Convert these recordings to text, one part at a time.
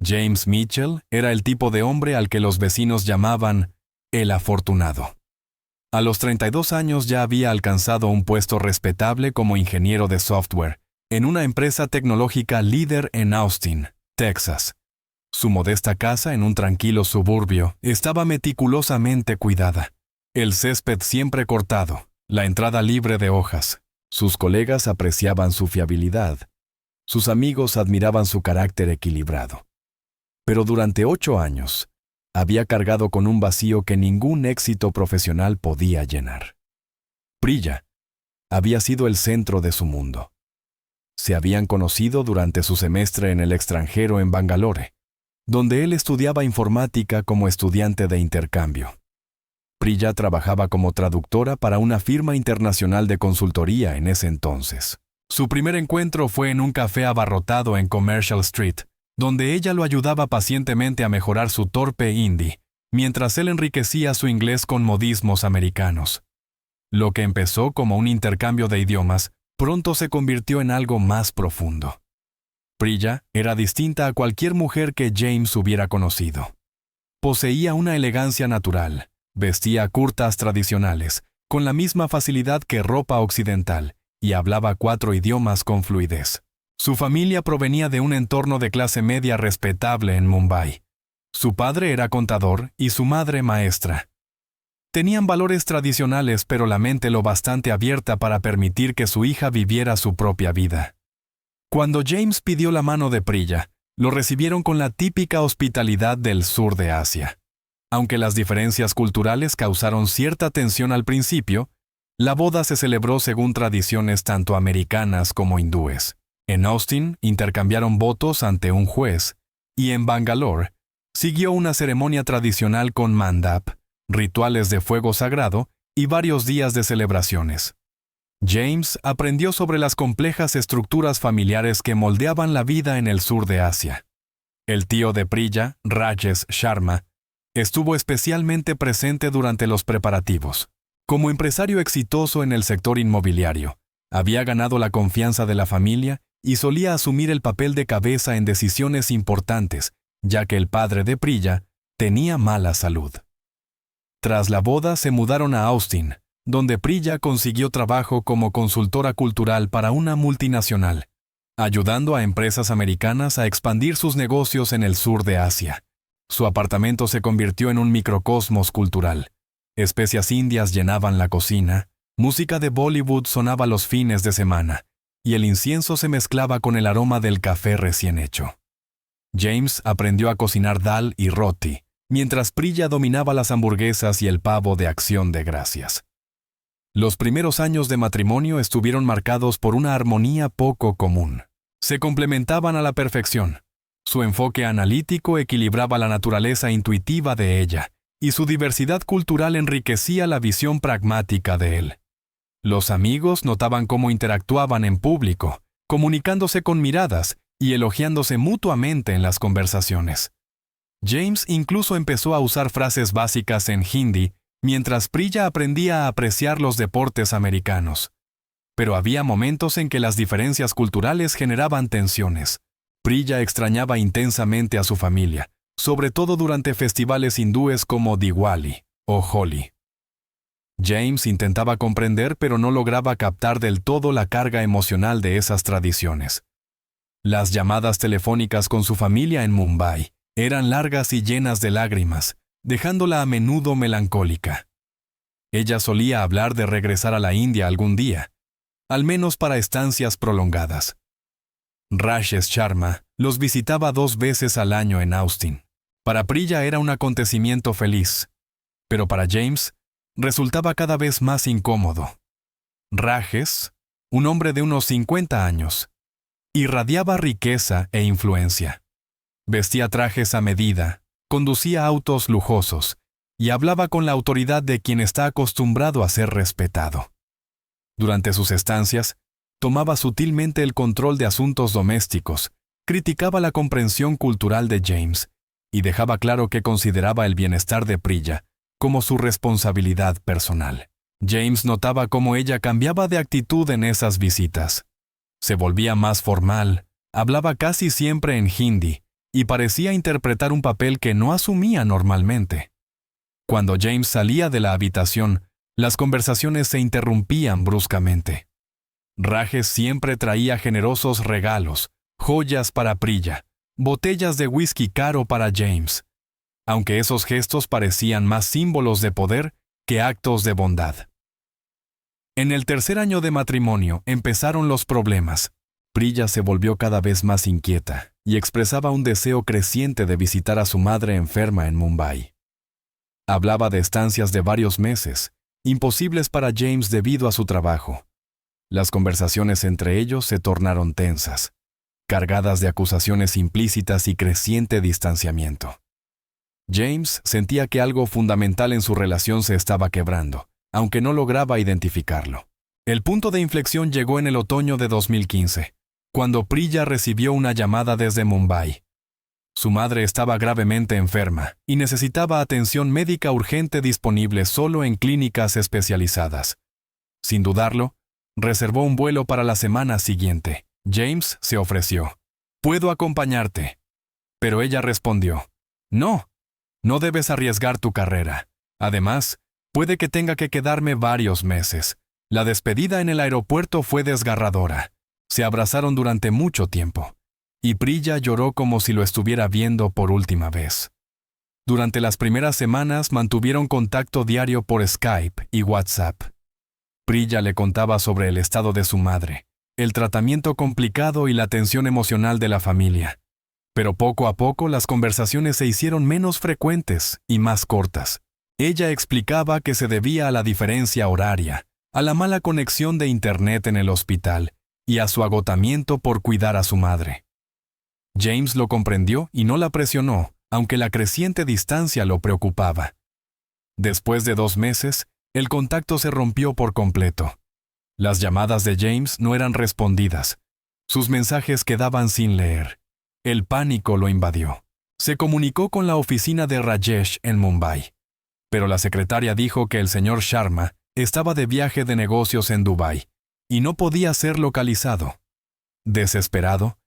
James Mitchell era el tipo de hombre al que los vecinos llamaban el afortunado. A los 32 años ya había alcanzado un puesto respetable como ingeniero de software en una empresa tecnológica líder en Austin, Texas. Su modesta casa en un tranquilo suburbio estaba meticulosamente cuidada. El césped siempre cortado, la entrada libre de hojas. Sus colegas apreciaban su fiabilidad. Sus amigos admiraban su carácter equilibrado. Pero durante 8 años, había cargado con un vacío que ningún éxito profesional podía llenar. Priya había sido el centro de su mundo. Se habían conocido durante su semestre en el extranjero en Bangalore, donde él estudiaba informática como estudiante de intercambio. Priya trabajaba como traductora para una firma internacional de consultoría en ese entonces. Su primer encuentro fue en un café abarrotado en Commercial Street, donde ella lo ayudaba pacientemente a mejorar su torpe hindi, mientras él enriquecía su inglés con modismos americanos. Lo que empezó como un intercambio de idiomas, pronto se convirtió en algo más profundo. Priya era distinta a cualquier mujer que James hubiera conocido. Poseía una elegancia natural, vestía kurtas tradicionales, con la misma facilidad que ropa occidental, y hablaba 4 idiomas con fluidez. Su familia provenía de un entorno de clase media respetable en Mumbai. Su padre era contador y su madre maestra. Tenían valores tradicionales, pero la mente lo bastante abierta para permitir que su hija viviera su propia vida. Cuando James pidió la mano de Priya, lo recibieron con la típica hospitalidad del sur de Asia. Aunque las diferencias culturales causaron cierta tensión al principio, la boda se celebró según tradiciones tanto americanas como hindúes. En Austin intercambiaron votos ante un juez, y en Bangalore siguió una ceremonia tradicional con mandap, rituales de fuego sagrado y varios días de celebraciones. James aprendió sobre las complejas estructuras familiares que moldeaban la vida en el sur de Asia. El tío de Priya, Rajesh Sharma, estuvo especialmente presente durante los preparativos. Como empresario exitoso en el sector inmobiliario, había ganado la confianza de la familia y solía asumir el papel de cabeza en decisiones importantes, ya que el padre de Priya tenía mala salud. Tras la boda se mudaron a Austin, donde Priya consiguió trabajo como consultora cultural para una multinacional, ayudando a empresas americanas a expandir sus negocios en el sur de Asia. Su apartamento se convirtió en un microcosmos cultural. Especias indias llenaban la cocina, música de Bollywood sonaba los fines de semana, y el incienso se mezclaba con el aroma del café recién hecho. James aprendió a cocinar dal y roti, mientras Priya dominaba las hamburguesas y el pavo de Acción de Gracias. Los primeros años de matrimonio estuvieron marcados por una armonía poco común. Se complementaban a la perfección. Su enfoque analítico equilibraba la naturaleza intuitiva de ella, y su diversidad cultural enriquecía la visión pragmática de él. Los amigos notaban cómo interactuaban en público, comunicándose con miradas y elogiándose mutuamente en las conversaciones. James incluso empezó a usar frases básicas en hindi, mientras Priya aprendía a apreciar los deportes americanos. Pero había momentos en que las diferencias culturales generaban tensiones. Priya extrañaba intensamente a su familia, sobre todo durante festivales hindúes como Diwali o Holi. James intentaba comprender, pero no lograba captar del todo la carga emocional de esas tradiciones. Las llamadas telefónicas con su familia en Mumbai eran largas y llenas de lágrimas, dejándola a menudo melancólica. Ella solía hablar de regresar a la India algún día, al menos para estancias prolongadas. Rajesh Sharma los visitaba 2 veces al año en Austin. Para Priya era un acontecimiento feliz, pero para James resultaba cada vez más incómodo. Rajesh, un hombre de unos 50 años, irradiaba riqueza e influencia. Vestía trajes a medida, conducía autos lujosos y hablaba con la autoridad de quien está acostumbrado a ser respetado. Durante sus estancias, tomaba sutilmente el control de asuntos domésticos, criticaba la comprensión cultural de James y dejaba claro que consideraba el bienestar de Priya como su responsabilidad personal. James notaba cómo ella cambiaba de actitud en esas visitas. Se volvía más formal, hablaba casi siempre en hindi y parecía interpretar un papel que no asumía normalmente. Cuando James salía de la habitación, las conversaciones se interrumpían bruscamente. Rajes siempre traía generosos regalos, joyas para Priya, botellas de whisky caro para James, aunque esos gestos parecían más símbolos de poder que actos de bondad. En el tercer año de matrimonio empezaron los problemas. Priya se volvió cada vez más inquieta y expresaba un deseo creciente de visitar a su madre enferma en Mumbai. Hablaba de estancias de varios meses, imposibles para James debido a su trabajo. Las conversaciones entre ellos se tornaron tensas, cargadas de acusaciones implícitas y creciente distanciamiento. James sentía que algo fundamental en su relación se estaba quebrando, aunque no lograba identificarlo. El punto de inflexión llegó en el otoño de 2015, cuando Priya recibió una llamada desde Mumbai. Su madre estaba gravemente enferma y necesitaba atención médica urgente disponible solo en clínicas especializadas. Sin dudarlo, reservó un vuelo para la semana siguiente. James se ofreció. «Puedo acompañarte». Pero ella respondió, «No, no debes arriesgar tu carrera. Además, puede que tenga que quedarme varios meses». La despedida en el aeropuerto fue desgarradora. Se abrazaron durante mucho tiempo, y Priya lloró como si lo estuviera viendo por última vez. Durante las primeras semanas mantuvieron contacto diario por Skype y WhatsApp. Priya le contaba sobre el estado de su madre, el tratamiento complicado y la tensión emocional de la familia. Pero poco a poco las conversaciones se hicieron menos frecuentes y más cortas. Ella explicaba que se debía a la diferencia horaria, a la mala conexión de Internet en el hospital y a su agotamiento por cuidar a su madre. James lo comprendió y no la presionó, aunque la creciente distancia lo preocupaba. Después de 2 meses, el contacto se rompió por completo. Las llamadas de James no eran respondidas. Sus mensajes quedaban sin leer. El pánico lo invadió. Se comunicó con la oficina de Rajesh en Mumbai, pero la secretaria dijo que el señor Sharma estaba de viaje de negocios en Dubái y no podía ser localizado. Desesperado,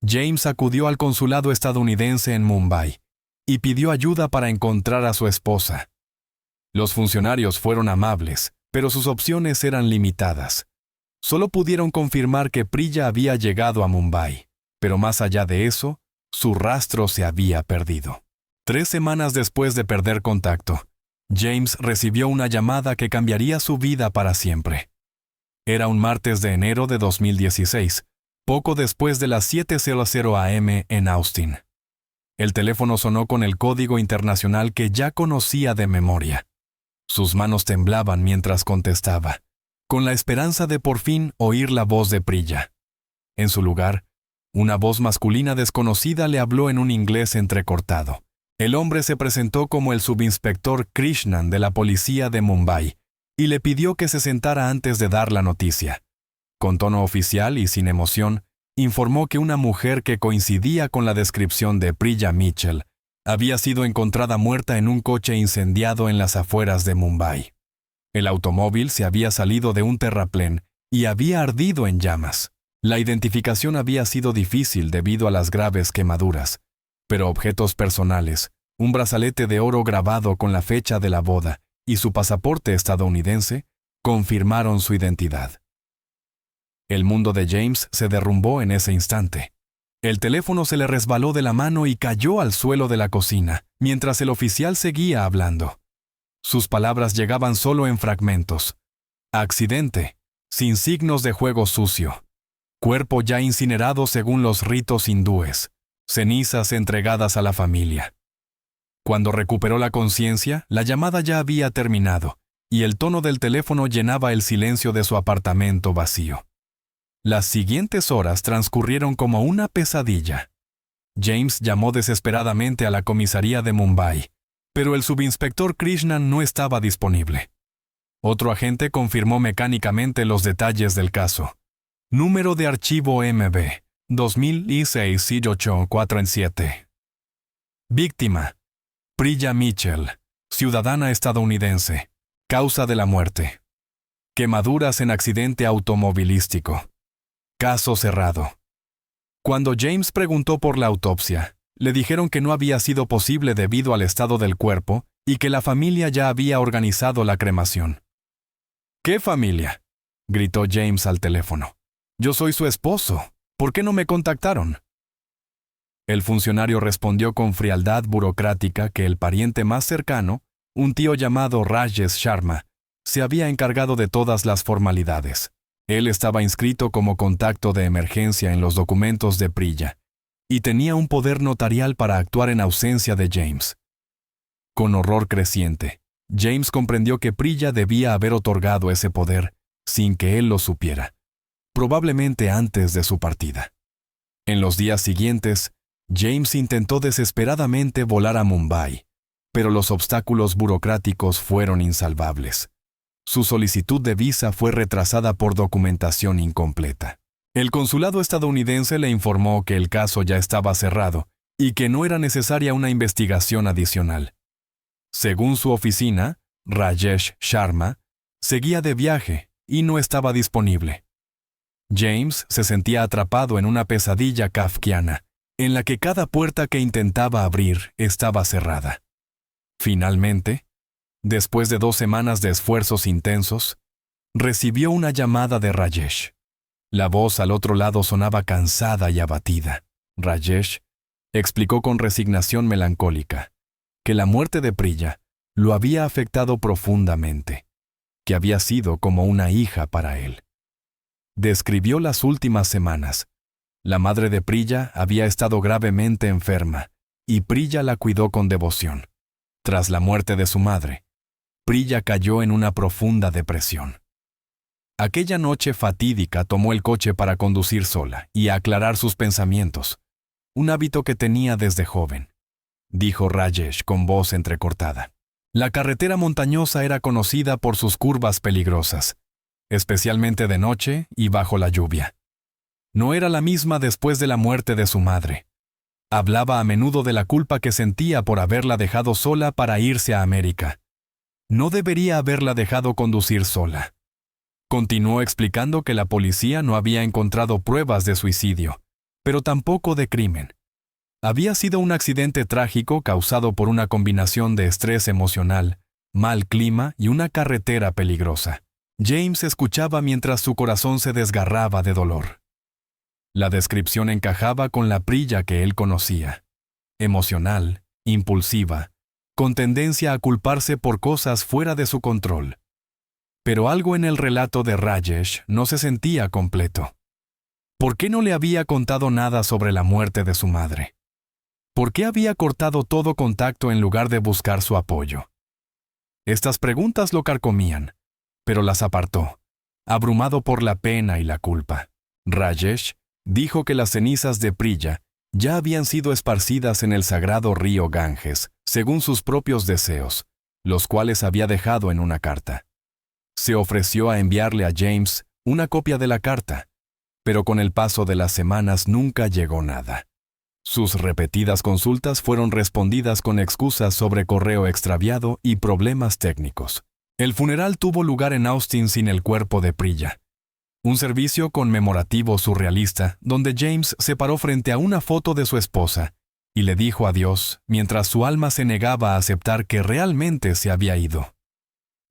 James acudió al consulado estadounidense en Mumbai y pidió ayuda para encontrar a su esposa. Los funcionarios fueron amables, pero sus opciones eran limitadas. Solo pudieron confirmar que Priya había llegado a Mumbai, pero más allá de eso, su rastro se había perdido. 3 semanas después de perder contacto, James recibió una llamada que cambiaría su vida para siempre. Era un martes de enero de 2016, poco después de las 7:00 am en Austin. El teléfono sonó con el código internacional que ya conocía de memoria. Sus manos temblaban mientras contestaba, con la esperanza de por fin oír la voz de Priya. En su lugar, una voz masculina desconocida le habló en un inglés entrecortado. El hombre se presentó como el subinspector Krishnan de la policía de Mumbai y le pidió que se sentara antes de dar la noticia. Con tono oficial y sin emoción, informó que una mujer que coincidía con la descripción de Priya Mitchell había sido encontrada muerta en un coche incendiado en las afueras de Mumbai. El automóvil se había salido de un terraplén y había ardido en llamas. La identificación había sido difícil debido a las graves quemaduras, pero objetos personales, un brazalete de oro grabado con la fecha de la boda y su pasaporte estadounidense, confirmaron su identidad. El mundo de James se derrumbó en ese instante. El teléfono se le resbaló de la mano y cayó al suelo de la cocina, mientras el oficial seguía hablando. Sus palabras llegaban solo en fragmentos. Accidente, sin signos de juego sucio. Cuerpo ya incinerado según los ritos hindúes. Cenizas entregadas a la familia. Cuando recuperó la conciencia, la llamada ya había terminado, y el tono del teléfono llenaba el silencio de su apartamento vacío. Las siguientes horas transcurrieron como una pesadilla. James llamó desesperadamente a la comisaría de Mumbai, pero el subinspector Krishnan no estaba disponible. Otro agente confirmó mecánicamente los detalles del caso. Número de archivo MB 2006-847. Víctima: Priya Mitchell, ciudadana estadounidense. Causa de la muerte: quemaduras en accidente automovilístico. Caso cerrado. Cuando James preguntó por la autopsia, Le dijeron que no había sido posible debido al estado del cuerpo y que la familia ya había organizado la cremación. ¿Qué familia?, gritó James al teléfono. Yo soy su esposo. ¿Por qué no me contactaron? El funcionario respondió con frialdad burocrática que el pariente más cercano, un tío llamado Rajesh Sharma, se había encargado de todas las formalidades. Él estaba inscrito como contacto de emergencia en los documentos de Priya y tenía un poder notarial para actuar en ausencia de James. Con horror creciente, James comprendió que Priya debía haber otorgado ese poder sin que él lo supiera, probablemente antes de su partida. En los días siguientes, James intentó desesperadamente volar a Mumbai, pero los obstáculos burocráticos fueron insalvables. Su solicitud de visa fue retrasada por documentación incompleta. El consulado estadounidense le informó que el caso ya estaba cerrado y que no era necesaria una investigación adicional. Según su oficina, Rajesh Sharma seguía de viaje y no estaba disponible. James se sentía atrapado en una pesadilla kafkiana, en la que cada puerta que intentaba abrir estaba cerrada. Finalmente, después de 2 semanas de esfuerzos intensos, recibió una llamada de Rajesh. La voz al otro lado sonaba cansada y abatida. Rajesh explicó con resignación melancólica que la muerte de Priya lo había afectado profundamente, que había sido como una hija para él. Describió las últimas semanas. La madre de Priya había estado gravemente enferma y Priya la cuidó con devoción. Tras la muerte de su madre, Priya cayó en una profunda depresión. Aquella noche fatídica tomó el coche para conducir sola y aclarar sus pensamientos, un hábito que tenía desde joven, dijo Rajesh con voz entrecortada. La carretera montañosa era conocida por sus curvas peligrosas, especialmente de noche y bajo la lluvia. No era la misma después de la muerte de su madre. Hablaba a menudo de la culpa que sentía por haberla dejado sola para irse a América. No debería haberla dejado conducir sola. Continuó explicando que la policía no había encontrado pruebas de suicidio, pero tampoco de crimen. Había sido un accidente trágico causado por una combinación de estrés emocional, mal clima y una carretera peligrosa. James escuchaba mientras su corazón se desgarraba de dolor. La descripción encajaba con la Priya que él conocía. Emocional, impulsiva, con tendencia a culparse por cosas fuera de su control. Pero algo en el relato de Rajesh no se sentía completo. ¿Por qué no le había contado nada sobre la muerte de su madre? ¿Por qué había cortado todo contacto en lugar de buscar su apoyo? Estas preguntas lo carcomían, pero las apartó, abrumado por la pena y la culpa. Rajesh dijo que las cenizas de Priya ya habían sido esparcidas en el sagrado río Ganges, según sus propios deseos, los cuales había dejado en una carta. Se ofreció a enviarle a James una copia de la carta, pero con el paso de las semanas nunca llegó nada. Sus repetidas consultas fueron respondidas con excusas sobre correo extraviado y problemas técnicos. El funeral tuvo lugar en Austin sin el cuerpo de Priya. Un servicio conmemorativo surrealista donde James se paró frente a una foto de su esposa y le dijo adiós mientras su alma se negaba a aceptar que realmente se había ido.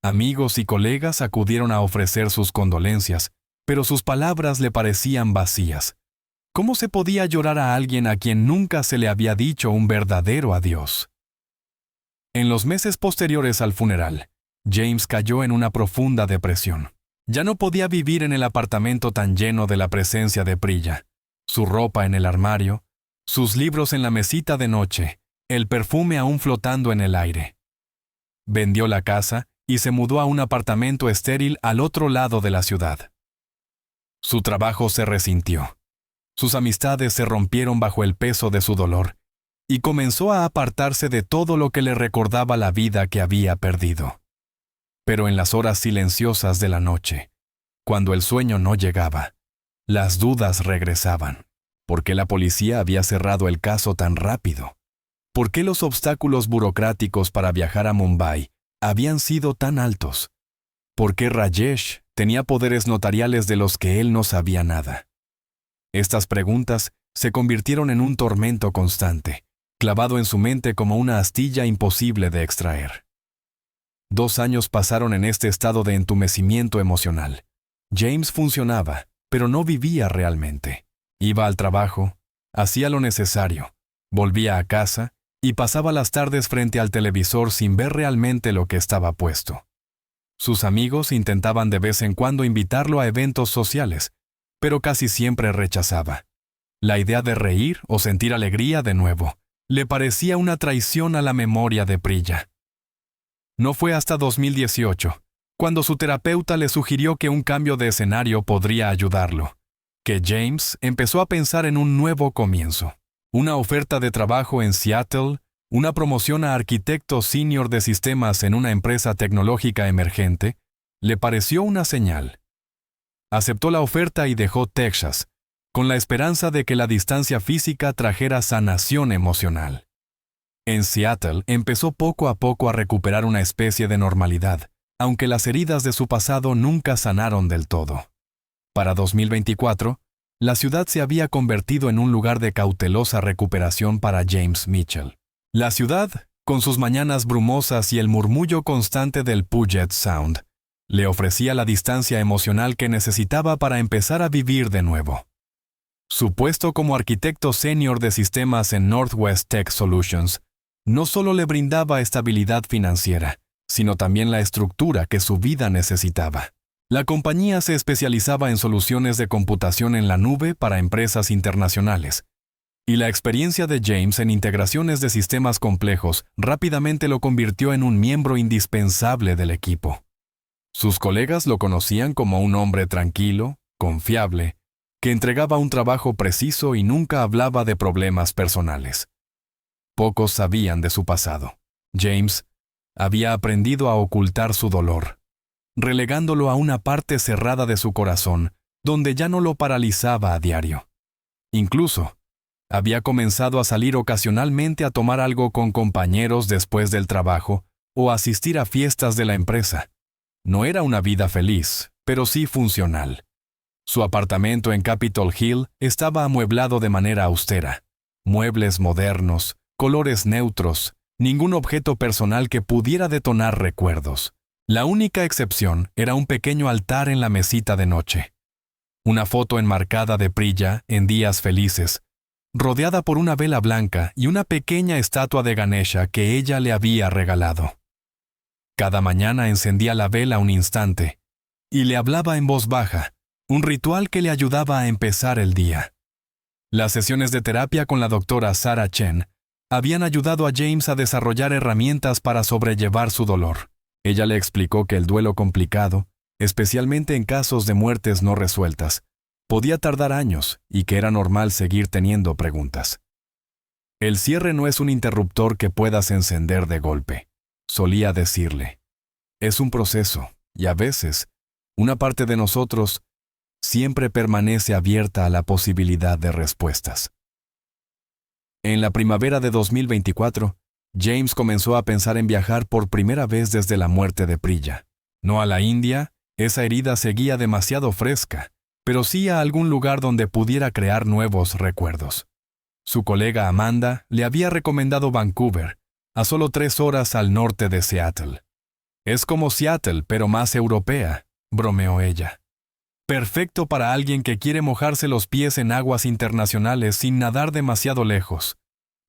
Amigos y colegas acudieron a ofrecer sus condolencias, pero sus palabras le parecían vacías. ¿Cómo se podía llorar a alguien a quien nunca se le había dicho un verdadero adiós? En los meses posteriores al funeral, James cayó en una profunda depresión. Ya no podía vivir en el apartamento tan lleno de la presencia de Priya. Su ropa en el armario, sus libros en la mesita de noche, el perfume aún flotando en el aire. Vendió la casa y se mudó a un apartamento estéril al otro lado de la ciudad. Su trabajo se resintió. Sus amistades se rompieron bajo el peso de su dolor y comenzó a apartarse de todo lo que le recordaba la vida que había perdido. Pero en las horas silenciosas de la noche, cuando el sueño no llegaba, las dudas regresaban. ¿Por qué la policía había cerrado el caso tan rápido? ¿Por qué los obstáculos burocráticos para viajar a Mumbai habían sido tan altos? ¿Por qué Rajesh tenía poderes notariales de los que él no sabía nada? Estas preguntas se convirtieron en un tormento constante, clavado en su mente como una astilla imposible de extraer. 2 años pasaron en este estado de entumecimiento emocional. James funcionaba, pero no vivía realmente. Iba al trabajo, hacía lo necesario, volvía a casa y pasaba las tardes frente al televisor sin ver realmente lo que estaba puesto. Sus amigos intentaban de vez en cuando invitarlo a eventos sociales, pero casi siempre rechazaba. La idea de reír o sentir alegría de nuevo le parecía una traición a la memoria de Priya. No fue hasta 2018, cuando su terapeuta le sugirió que un cambio de escenario podría ayudarlo, que James empezó a pensar en un nuevo comienzo. Una oferta de trabajo en Seattle, una promoción a arquitecto senior de sistemas en una empresa tecnológica emergente, le pareció una señal. Aceptó la oferta y dejó Texas, con la esperanza de que la distancia física trajera sanación emocional. En Seattle empezó poco a poco a recuperar una especie de normalidad, aunque las heridas de su pasado nunca sanaron del todo. Para 2024, la ciudad se había convertido en un lugar de cautelosa recuperación para James Mitchell. La ciudad, con sus mañanas brumosas y el murmullo constante del Puget Sound, le ofrecía la distancia emocional que necesitaba para empezar a vivir de nuevo. Su puesto como arquitecto senior de sistemas en Northwest Tech Solutions no solo le brindaba estabilidad financiera, sino también la estructura que su vida necesitaba. La compañía se especializaba en soluciones de computación en la nube para empresas internacionales, y la experiencia de James en integraciones de sistemas complejos rápidamente lo convirtió en un miembro indispensable del equipo. Sus colegas lo conocían como un hombre tranquilo, confiable, que entregaba un trabajo preciso y nunca hablaba de problemas personales. Pocos sabían de su pasado. James había aprendido a ocultar su dolor, relegándolo a una parte cerrada de su corazón, donde ya no lo paralizaba a diario. Incluso, había comenzado a salir ocasionalmente a tomar algo con compañeros después del trabajo o asistir a fiestas de la empresa. No era una vida feliz, pero sí funcional. Su apartamento en Capitol Hill estaba amueblado de manera austera. Muebles modernos, colores neutros, ningún objeto personal que pudiera detonar recuerdos. La única excepción era un pequeño altar en la mesita de noche. Una foto enmarcada de Priya en días felices, rodeada por una vela blanca y una pequeña estatua de Ganesha que ella le había regalado. Cada mañana encendía la vela un instante y le hablaba en voz baja, un ritual que le ayudaba a empezar el día. Las sesiones de terapia con la doctora Sarah Chen habían ayudado a James a desarrollar herramientas para sobrellevar su dolor. Ella le explicó que el duelo complicado, especialmente en casos de muertes no resueltas, podía tardar años y que era normal seguir teniendo preguntas. El cierre no es un interruptor que puedas encender de golpe, solía decirle. Es un proceso, y a veces, una parte de nosotros siempre permanece abierta a la posibilidad de respuestas. En la primavera de 2024, James comenzó a pensar en viajar por primera vez desde la muerte de Priya. No a la India, esa herida seguía demasiado fresca, pero sí a algún lugar donde pudiera crear nuevos recuerdos. Su colega Amanda le había recomendado Vancouver, a solo 3 horas al norte de Seattle. Es como Seattle, pero más europea, bromeó ella. Perfecto para alguien que quiere mojarse los pies en aguas internacionales sin nadar demasiado lejos.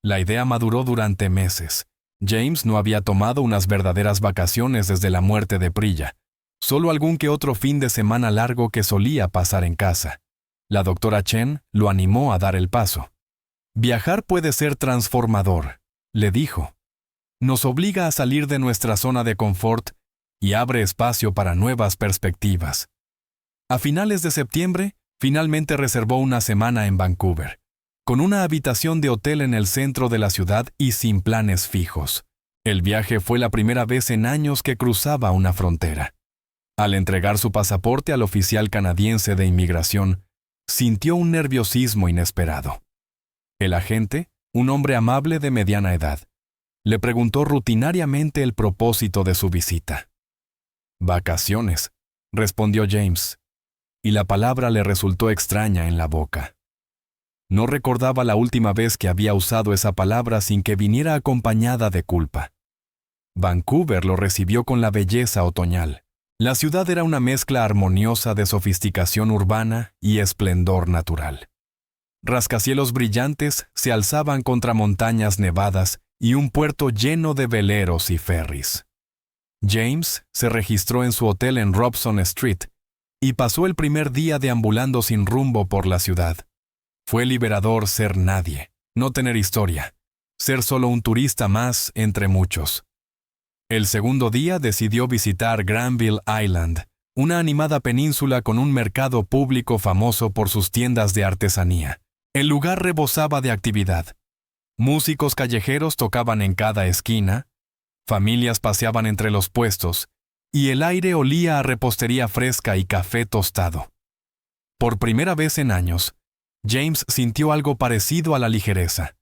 La idea maduró durante meses. James no había tomado unas verdaderas vacaciones desde la muerte de Priya, solo algún que otro fin de semana largo que solía pasar en casa. La doctora Chen lo animó a dar el paso. Viajar puede ser transformador, le dijo. Nos obliga a salir de nuestra zona de confort y abre espacio para nuevas perspectivas. A finales de septiembre, finalmente reservó una semana en Vancouver, con una habitación de hotel en el centro de la ciudad y sin planes fijos. El viaje fue la primera vez en años que cruzaba una frontera. Al entregar su pasaporte al oficial canadiense de inmigración, sintió un nerviosismo inesperado. El agente, un hombre amable de mediana edad, le preguntó rutinariamente el propósito de su visita. «Vacaciones», respondió James, y la palabra le resultó extraña en la boca. No recordaba la última vez que había usado esa palabra sin que viniera acompañada de culpa. Vancouver lo recibió con la belleza otoñal. La ciudad era una mezcla armoniosa de sofisticación urbana y esplendor natural. Rascacielos brillantes se alzaban contra montañas nevadas y un puerto lleno de veleros y ferries. James se registró en su hotel en Robson Street y pasó el primer día deambulando sin rumbo por la ciudad. Fue liberador ser nadie, no tener historia, ser solo un turista más entre muchos. El segundo día decidió visitar Granville Island, una animada península con un mercado público famoso por sus tiendas de artesanía. El lugar rebosaba de actividad. Músicos callejeros tocaban en cada esquina, familias paseaban entre los puestos, y el aire olía a repostería fresca y café tostado. Por primera vez en años, James sintió algo parecido a la ligereza.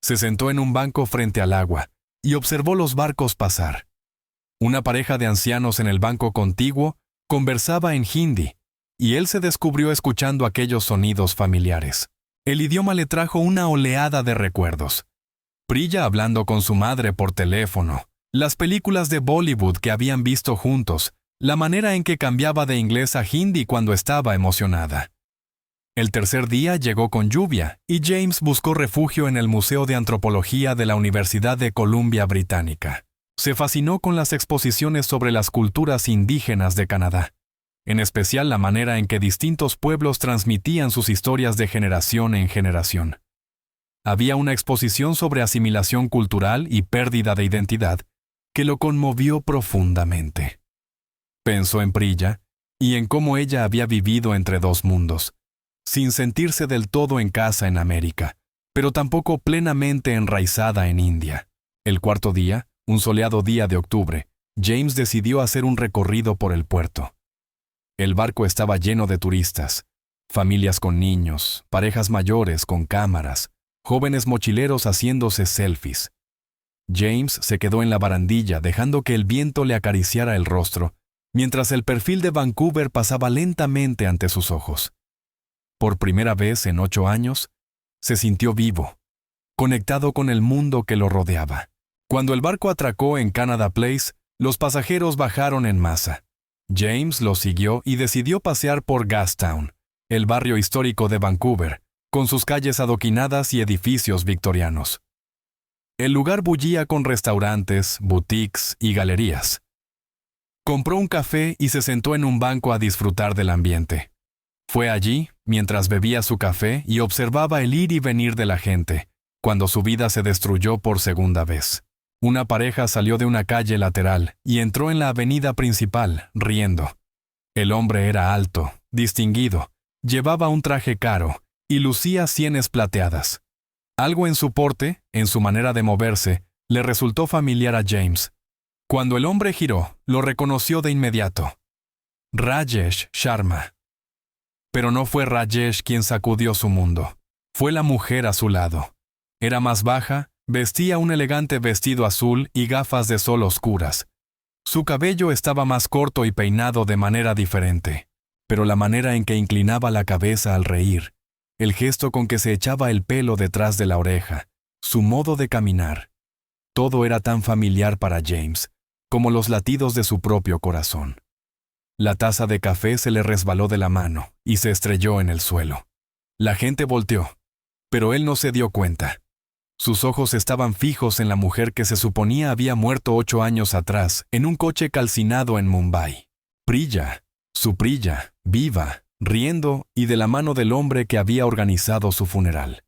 Se sentó en un banco frente al agua y observó los barcos pasar. Una pareja de ancianos en el banco contiguo conversaba en hindi, y él se descubrió escuchando aquellos sonidos familiares. El idioma le trajo una oleada de recuerdos. Priya hablando con su madre por teléfono, las películas de Bollywood que habían visto juntos, la manera en que cambiaba de inglés a hindi cuando estaba emocionada. El tercer día llegó con lluvia y James buscó refugio en el Museo de Antropología de la Universidad de Columbia Británica. Se fascinó con las exposiciones sobre las culturas indígenas de Canadá, en especial la manera en que distintos pueblos transmitían sus historias de generación en generación. Había una exposición sobre asimilación cultural y pérdida de identidad que lo conmovió profundamente. Pensó en Priya y en cómo ella había vivido entre dos mundos, sin sentirse del todo en casa en América, pero tampoco plenamente enraizada en India. El cuarto día, un soleado día de octubre, James decidió hacer un recorrido por el puerto. El barco estaba lleno de turistas, familias con niños, parejas mayores con cámaras, jóvenes mochileros haciéndose selfies. James se quedó en la barandilla dejando que el viento le acariciara el rostro, mientras el perfil de Vancouver pasaba lentamente ante sus ojos. Por primera vez en 8 años, se sintió vivo, conectado con el mundo que lo rodeaba. Cuando el barco atracó en Canada Place, los pasajeros bajaron en masa. James lo siguió y decidió pasear por Gastown, el barrio histórico de Vancouver, con sus calles adoquinadas y edificios victorianos. El lugar bullía con restaurantes, boutiques y galerías. Compró un café y se sentó en un banco a disfrutar del ambiente. Fue allí, mientras bebía su café y observaba el ir y venir de la gente, cuando su vida se destruyó por segunda vez. Una pareja salió de una calle lateral y entró en la avenida principal, riendo. El hombre era alto, distinguido, llevaba un traje caro y lucía sienes plateadas. Algo en su porte, en su manera de moverse, le resultó familiar a James. Cuando el hombre giró, lo reconoció de inmediato. Rajesh Sharma. Pero no fue Rajesh quien sacudió su mundo. Fue la mujer a su lado. Era más baja, vestía un elegante vestido azul y gafas de sol oscuras. Su cabello estaba más corto y peinado de manera diferente, pero la manera en que inclinaba la cabeza al reír, el gesto con que se echaba el pelo detrás de la oreja, su modo de caminar, todo era tan familiar para James como los latidos de su propio corazón. La taza de café se le resbaló de la mano y se estrelló en el suelo. La gente volteó, pero él no se dio cuenta. Sus ojos estaban fijos en la mujer que se suponía había muerto 8 años atrás en un coche calcinado en Mumbai. Priya, su Priya, viva, riendo y de la mano del hombre que había organizado su funeral.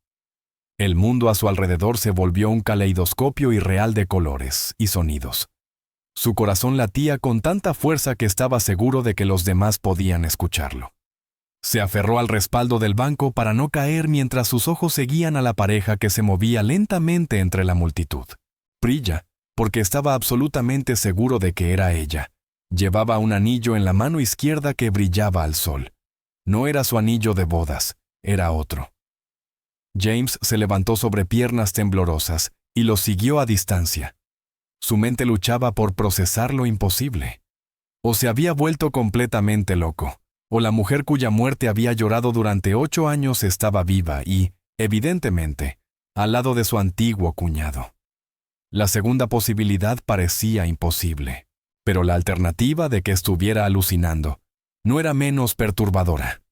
El mundo a su alrededor se volvió un caleidoscopio irreal de colores y sonidos. Su corazón latía con tanta fuerza que estaba seguro de que los demás podían escucharlo. Se aferró al respaldo del banco para no caer mientras sus ojos seguían a la pareja que se movía lentamente entre la multitud. Priya, porque estaba absolutamente seguro de que era ella, llevaba un anillo en la mano izquierda que brillaba al sol. No era su anillo de bodas, era otro. James se levantó sobre piernas temblorosas y lo siguió a distancia. Su mente luchaba por procesar lo imposible. O se había vuelto completamente loco, o la mujer cuya muerte había llorado durante 8 años estaba viva y, evidentemente, al lado de su antiguo cuñado. La segunda posibilidad parecía imposible, pero la alternativa de que estuviera alucinando no era menos perturbadora.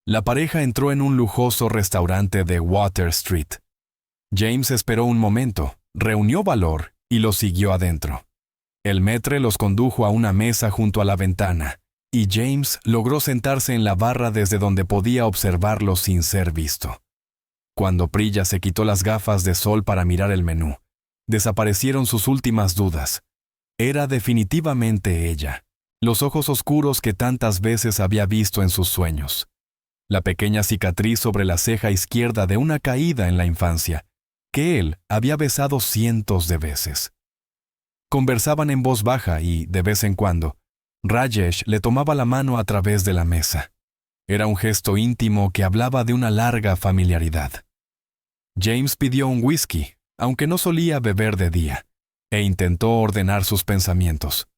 La pareja entró en un lujoso restaurante de Water Street. James esperó un momento, reunió valor y los siguió adentro. El maître los condujo a una mesa junto a la ventana, y James logró sentarse en la barra desde donde podía observarlos sin ser visto. Cuando Priya se quitó las gafas de sol para mirar el menú, desaparecieron sus últimas dudas. Era definitivamente ella, los ojos oscuros que tantas veces había visto en sus sueños. La pequeña cicatriz sobre la ceja izquierda de una caída en la infancia, que él había besado cientos de veces. Conversaban en voz baja y, de vez en cuando, Rajesh le tomaba la mano a través de la mesa. Era un gesto íntimo que hablaba de una larga familiaridad. James pidió un whisky, aunque no solía beber de día, e intentó ordenar sus pensamientos.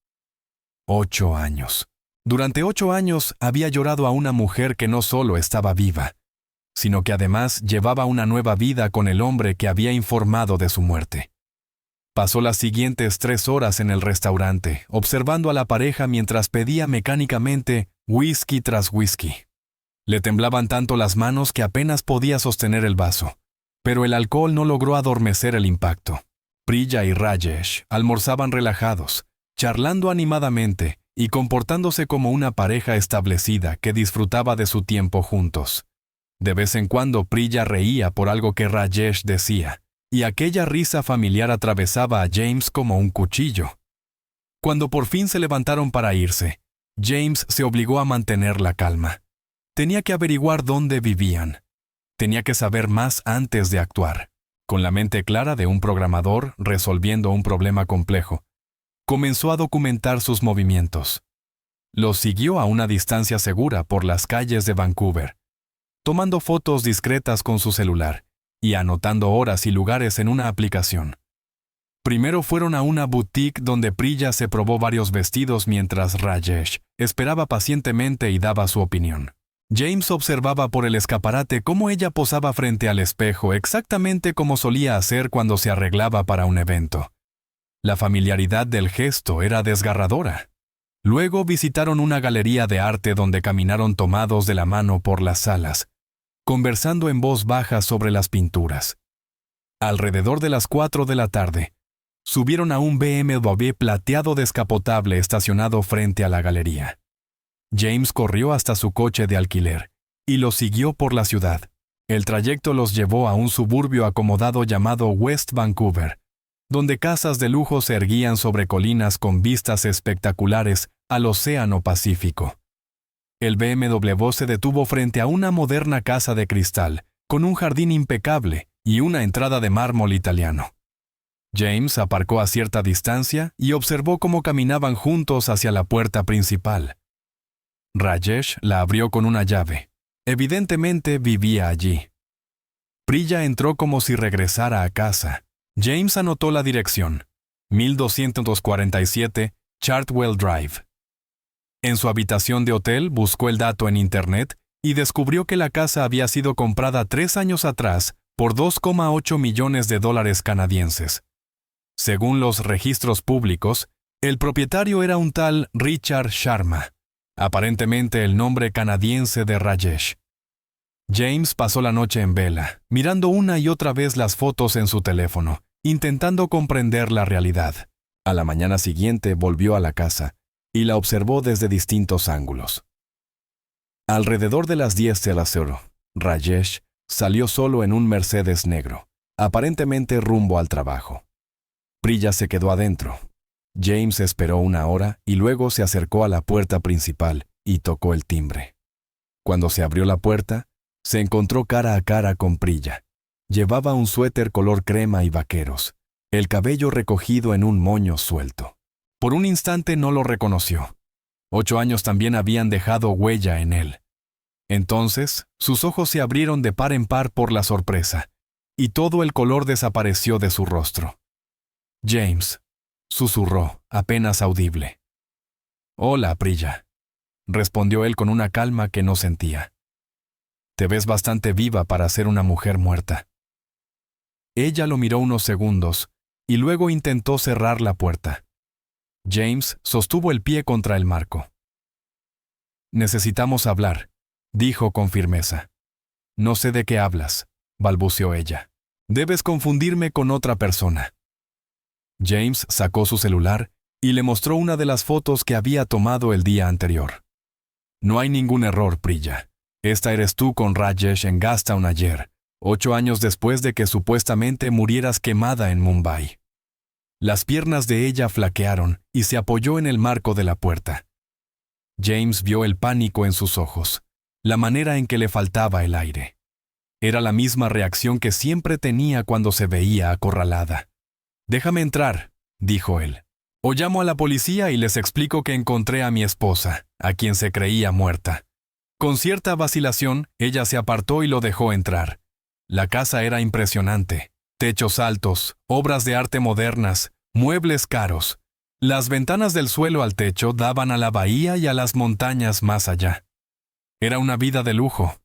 8 años. Durante 8 años había llorado a una mujer que no solo estaba viva, sino que además llevaba una nueva vida con el hombre que había informado de su muerte. Pasó las siguientes 3 horas en el restaurante, observando a la pareja mientras pedía mecánicamente whisky tras whisky. Le temblaban tanto las manos que apenas podía sostener el vaso, pero el alcohol no logró adormecer el impacto. Priya y Rajesh almorzaban relajados, charlando animadamente y comportándose como una pareja establecida que disfrutaba de su tiempo juntos. De vez en cuando Priya reía por algo que Rajesh decía, y aquella risa familiar atravesaba a James como un cuchillo. Cuando por fin se levantaron para irse, James se obligó a mantener la calma. Tenía que averiguar dónde vivían. Tenía que saber más antes de actuar. Con la mente clara de un programador resolviendo un problema complejo, comenzó a documentar sus movimientos. Los siguió a una distancia segura por las calles de Vancouver, tomando fotos discretas con su celular y anotando horas y lugares en una aplicación. Primero fueron a una boutique donde Priya se probó varios vestidos mientras Rajesh esperaba pacientemente y daba su opinión. James observaba por el escaparate cómo ella posaba frente al espejo exactamente como solía hacer cuando se arreglaba para un evento. La familiaridad del gesto era desgarradora. Luego visitaron una galería de arte donde caminaron tomados de la mano por las salas, conversando en voz baja sobre las pinturas. Alrededor de las 4 de la tarde, subieron a un BMW plateado descapotable estacionado frente a la galería. James corrió hasta su coche de alquiler y los siguió por la ciudad. El trayecto los llevó a un suburbio acomodado llamado West Vancouver, donde casas de lujo se erguían sobre colinas con vistas espectaculares al Océano Pacífico. El BMW se detuvo frente a una moderna casa de cristal, con un jardín impecable y una entrada de mármol italiano. James aparcó a cierta distancia y observó cómo caminaban juntos hacia la puerta principal. Rajesh la abrió con una llave. Evidentemente vivía allí. Priya entró como si regresara a casa. James anotó la dirección: 1247 Chartwell Drive. En su habitación de hotel buscó el dato en Internet y descubrió que la casa había sido comprada 3 años atrás por $2,8 millones canadienses. Según los registros públicos, el propietario era un tal Richard Sharma, aparentemente el nombre canadiense de Rajesh. James pasó la noche en vela, mirando una y otra vez las fotos en su teléfono, intentando comprender la realidad. A la mañana siguiente volvió a la casa y la observó desde distintos ángulos. Alrededor de las 10 de la noche, Rajesh salió solo en un Mercedes negro, aparentemente rumbo al trabajo. Priya se quedó adentro. James esperó 1 hora y luego se acercó a la puerta principal y tocó el timbre. Cuando se abrió la puerta, se encontró cara a cara con Priya. Llevaba un suéter color crema y vaqueros, el cabello recogido en un moño suelto. Por un instante no lo reconoció. 8 años también habían dejado huella en él. Entonces, sus ojos se abrieron de par en par por la sorpresa, y todo el color desapareció de su rostro. James, susurró, apenas audible. «Hola, Priya», respondió él con una calma que no sentía. Te ves bastante viva para ser una mujer muerta. Ella lo miró unos segundos y luego intentó cerrar la puerta. James sostuvo el pie contra el marco. Necesitamos hablar, dijo con firmeza. No sé de qué hablas, balbuceó ella. Debes confundirme con otra persona. James sacó su celular y le mostró una de las fotos que había tomado el día anterior. No hay ningún error, Priya. Esta eres tú con Rajesh en Gastown ayer, 8 años después de que supuestamente murieras quemada en Mumbai. Las piernas de ella flaquearon y se apoyó en el marco de la puerta. James vio el pánico en sus ojos, la manera en que le faltaba el aire. Era la misma reacción que siempre tenía cuando se veía acorralada. «Déjame entrar», dijo él. «O llamo a la policía y les explico que encontré a mi esposa, a quien se creía muerta». Con cierta vacilación, ella se apartó y lo dejó entrar. La casa era impresionante. Techos altos, obras de arte modernas, muebles caros. Las ventanas del suelo al techo daban a la bahía y a las montañas más allá. Era una vida de lujo,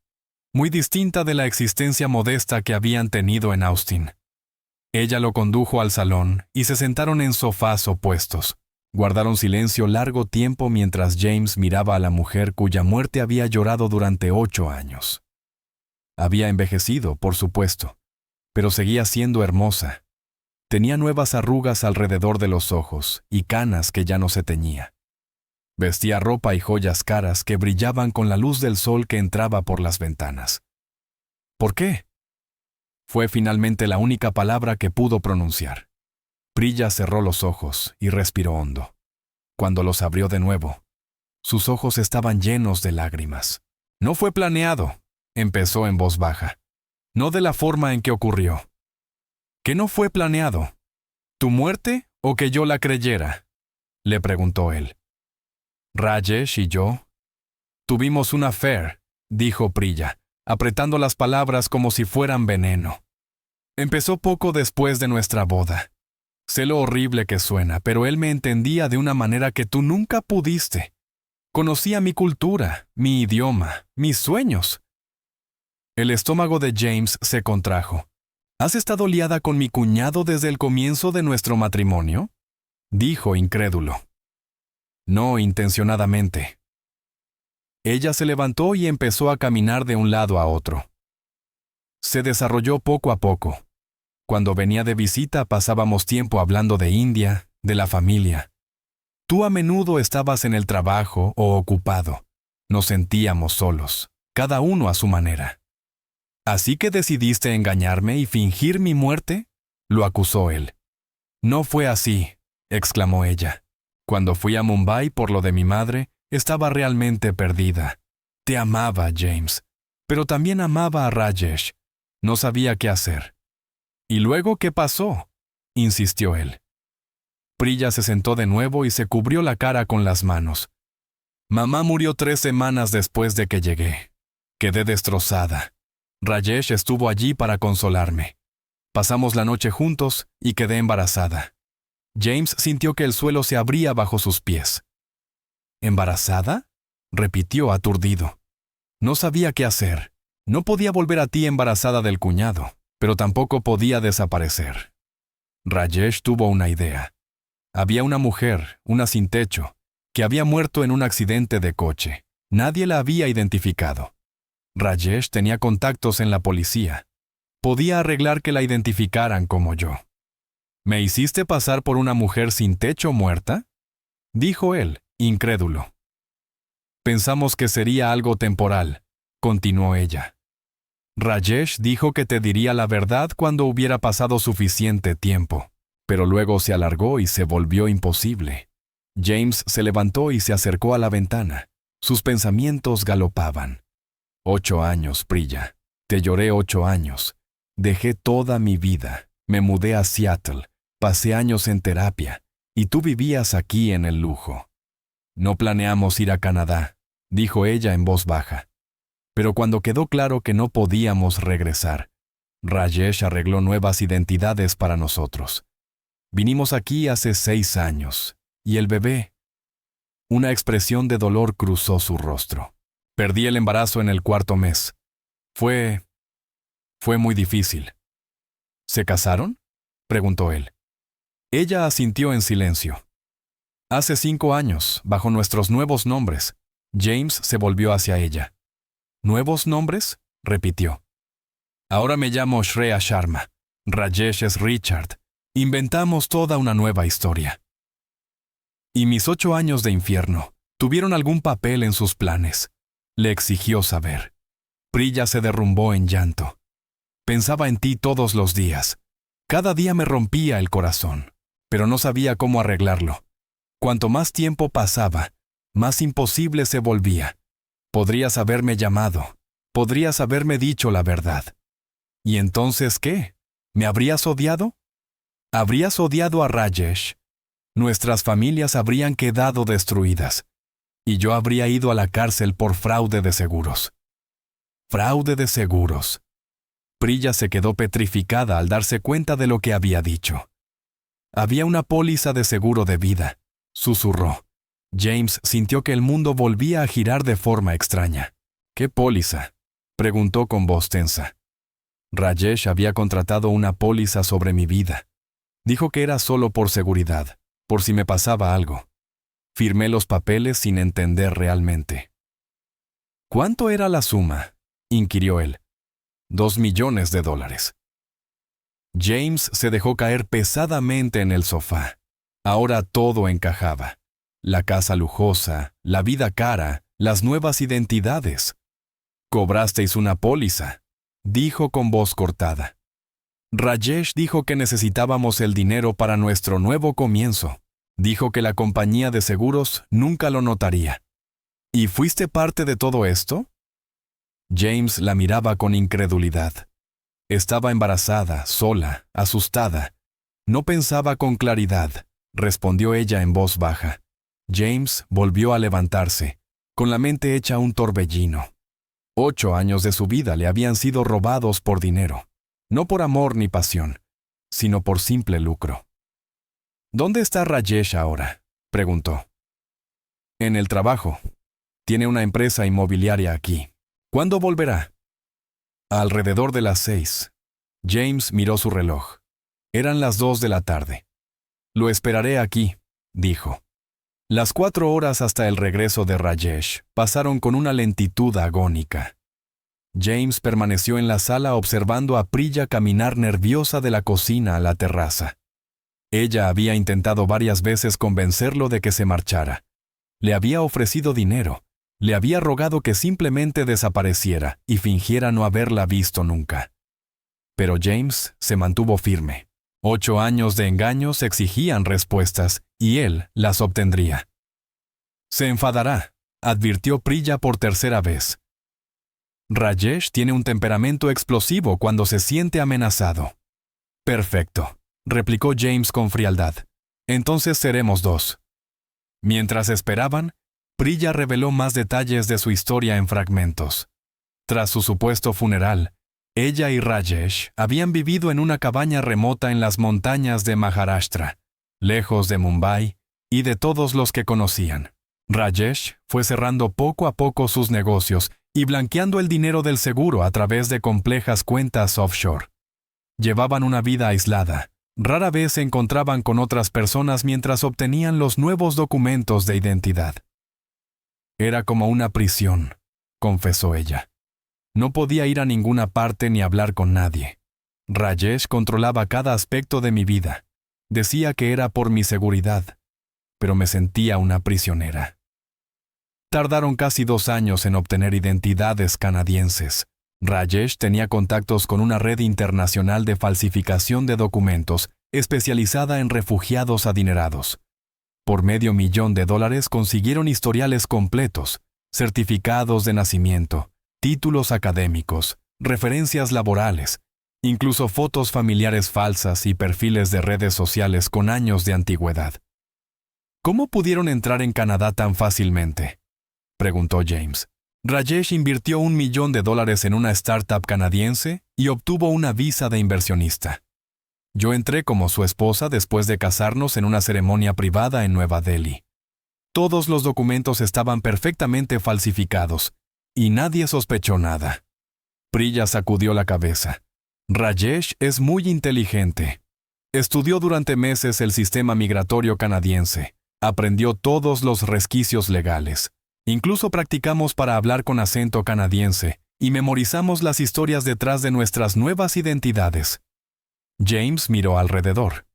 muy distinta de la existencia modesta que habían tenido en Austin. Ella lo condujo al salón y se sentaron en sofás opuestos. Guardaron silencio largo tiempo mientras James miraba a la mujer cuya muerte había llorado durante 8 años. Había envejecido, por supuesto, pero seguía siendo hermosa. Tenía nuevas arrugas alrededor de los ojos y canas que ya no se teñía. Vestía ropa y joyas caras que brillaban con la luz del sol que entraba por las ventanas. ¿Por qué? Fue finalmente la única palabra que pudo pronunciar. Priya cerró los ojos y respiró hondo. Cuando los abrió de nuevo, sus ojos estaban llenos de lágrimas. «No fue planeado», empezó en voz baja. «No de la forma en que ocurrió». «¿Qué no fue planeado? ¿Tu muerte o que yo la creyera?», le preguntó él. «Rajesh y yo tuvimos un affair», dijo Priya, apretando las palabras como si fueran veneno. «Empezó poco después de nuestra boda. Sé lo horrible que suena, pero él me entendía de una manera que tú nunca pudiste. Conocía mi cultura, mi idioma, mis sueños». El estómago de James se contrajo. «¿Has estado liada con mi cuñado desde el comienzo de nuestro matrimonio?», dijo incrédulo. «No intencionadamente». Ella se levantó y empezó a caminar de un lado a otro. Se desarrolló poco a poco. Cuando venía de visita pasábamos tiempo hablando de India, de la familia. Tú a menudo estabas en el trabajo o ocupado. Nos sentíamos solos, cada uno a su manera. «¿Así que decidiste engañarme y fingir mi muerte?», lo acusó él. «No fue así», exclamó ella. «Cuando fui a Mumbai por lo de mi madre, estaba realmente perdida. Te amaba, James, pero también amaba a Rajesh. No sabía qué hacer». «¿Y luego qué pasó?», insistió él. Priya se sentó de nuevo y se cubrió la cara con las manos. «Mamá murió 3 semanas después de que llegué. Quedé destrozada. Rajesh estuvo allí para consolarme. Pasamos la noche juntos y quedé embarazada». James sintió que el suelo se abría bajo sus pies. «¿Embarazada?», repitió aturdido. No sabía qué hacer. No podía volver a ti embarazada del cuñado, pero tampoco podía desaparecer. Rajesh tuvo una idea. Había una mujer, una sin techo, que había muerto en un accidente de coche. Nadie la había identificado. Rajesh tenía contactos en la policía. Podía arreglar que la identificaran como yo. «¿Me hiciste pasar por una mujer sin techo muerta?», dijo él, incrédulo. «Pensamos que sería algo temporal», continuó ella. «Rajesh dijo que te diría la verdad cuando hubiera pasado suficiente tiempo, pero luego se alargó y se volvió imposible». James se levantó y se acercó a la ventana. Sus pensamientos galopaban. 8 años, Priya. Te lloré 8 años. Dejé toda mi vida. Me mudé a Seattle. Pasé años en terapia. Y tú vivías aquí en el lujo. «No planeamos ir a Canadá», dijo ella en voz baja. Pero cuando quedó claro que no podíamos regresar, Rajesh arregló nuevas identidades para nosotros. Vinimos aquí hace 6 años. ¿Y el bebé? Una expresión de dolor cruzó su rostro. «Perdí el embarazo en el 4.º mes. Fue muy difícil. ¿Se casaron?, preguntó él. Ella asintió en silencio. Hace 5 años, bajo nuestros nuevos nombres. James se volvió hacia ella. ¿Nuevos nombres?, repitió. Ahora me llamo Shreya Sharma. Rajesh es Richard. Inventamos toda una nueva historia. ¿Y mis 8 años de infierno tuvieron algún papel en sus planes?, le exigió saber. Priya se derrumbó en llanto. Pensaba en ti todos los días. Cada día me rompía el corazón, pero no sabía cómo arreglarlo. Cuanto más tiempo pasaba, más imposible se volvía. Podrías haberme llamado, podrías haberme dicho la verdad. ¿Y entonces qué? ¿Me habrías odiado? ¿Habrías odiado a Rajesh? Nuestras familias habrían quedado destruidas, y yo habría ido a la cárcel por fraude de seguros. Fraude de seguros. Priya se quedó petrificada al darse cuenta de lo que había dicho. Había una póliza de seguro de vida, susurró. James sintió que el mundo volvía a girar de forma extraña. ¿Qué póliza?, preguntó con voz tensa. Rajesh había contratado una póliza sobre mi vida. Dijo que era solo por seguridad, por si me pasaba algo. Firmé los papeles sin entender realmente. ¿Cuánto era la suma?, inquirió él. $2 millones. James se dejó caer pesadamente en el sofá. Ahora todo encajaba. La casa lujosa, la vida cara, las nuevas identidades. «Cobrasteis una póliza», dijo con voz cortada. Rajesh dijo que necesitábamos el dinero para nuestro nuevo comienzo. Dijo que la compañía de seguros nunca lo notaría. ¿Y fuiste parte de todo esto? James la miraba con incredulidad. Estaba embarazada, sola, asustada. No pensaba con claridad, respondió ella en voz baja. James volvió a levantarse, con la mente hecha un torbellino. 8 años de su vida le habían sido robados por dinero, no por amor ni pasión, sino por simple lucro. ¿Dónde está Rajesh ahora?, preguntó. En el trabajo. Tiene una empresa inmobiliaria aquí. ¿Cuándo volverá? Alrededor de las 6. James miró su reloj. Eran las 2 de la tarde. Lo esperaré aquí, dijo. Las 4 horas hasta el regreso de Rajesh pasaron con una lentitud agónica. James permaneció en la sala observando a Priya caminar nerviosa de la cocina a la terraza. Ella había intentado varias veces convencerlo de que se marchara. Le había ofrecido dinero. Le había rogado que simplemente desapareciera y fingiera no haberla visto nunca. Pero James se mantuvo firme. 8 años de engaños exigían respuestas, y él las obtendría. Se enfadará, advirtió Priya por tercera vez. Rajesh tiene un temperamento explosivo cuando se siente amenazado. Perfecto, replicó James con frialdad. Entonces seremos 2. Mientras esperaban, Priya reveló más detalles de su historia en fragmentos. Tras su supuesto funeral, ella y Rajesh habían vivido en una cabaña remota en las montañas de Maharashtra, lejos de Mumbai y de todos los que conocían. Rajesh fue cerrando poco a poco sus negocios y blanqueando el dinero del seguro a través de complejas cuentas offshore. Llevaban una vida aislada. Rara vez se encontraban con otras personas mientras obtenían los nuevos documentos de identidad. Era como una prisión, confesó ella. No podía ir a ninguna parte ni hablar con nadie. Rajesh controlaba cada aspecto de mi vida. Decía que era por mi seguridad, pero me sentía una prisionera. Tardaron casi 2 años en obtener identidades canadienses. Rajesh tenía contactos con una red internacional de falsificación de documentos especializada en refugiados adinerados. Por $500,000 consiguieron historiales completos, certificados de nacimiento, títulos académicos, referencias laborales, incluso fotos familiares falsas y perfiles de redes sociales con años de antigüedad. ¿Cómo pudieron entrar en Canadá tan fácilmente?, preguntó James. Rajesh invirtió $1 millón en una startup canadiense y obtuvo una visa de inversionista. Yo entré como su esposa después de casarnos en una ceremonia privada en Nueva Delhi. Todos los documentos estaban perfectamente falsificados y nadie sospechó nada. Priya sacudió la cabeza. Rajesh es muy inteligente. Estudió durante meses el sistema migratorio canadiense. Aprendió todos los resquicios legales. Incluso practicamos para hablar con acento canadiense y memorizamos las historias detrás de nuestras nuevas identidades. James miró alrededor.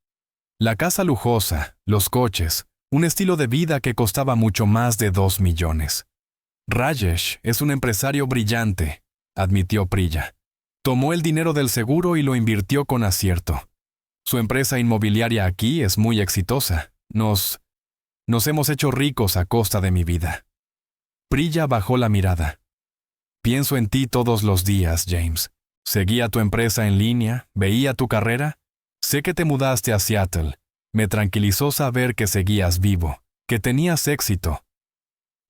La casa lujosa, los coches, un estilo de vida que costaba mucho más de 2 millones. Rajesh es un empresario brillante, admitió Priya. Tomó el dinero del seguro y lo invirtió con acierto. Su empresa inmobiliaria aquí es muy exitosa. Nos hemos hecho ricos a costa de mi vida. Priya bajó la mirada. Pienso en ti todos los días, James. Seguía tu empresa en línea, veía tu carrera. Sé que te mudaste a Seattle. Me tranquilizó saber que seguías vivo, que tenías éxito.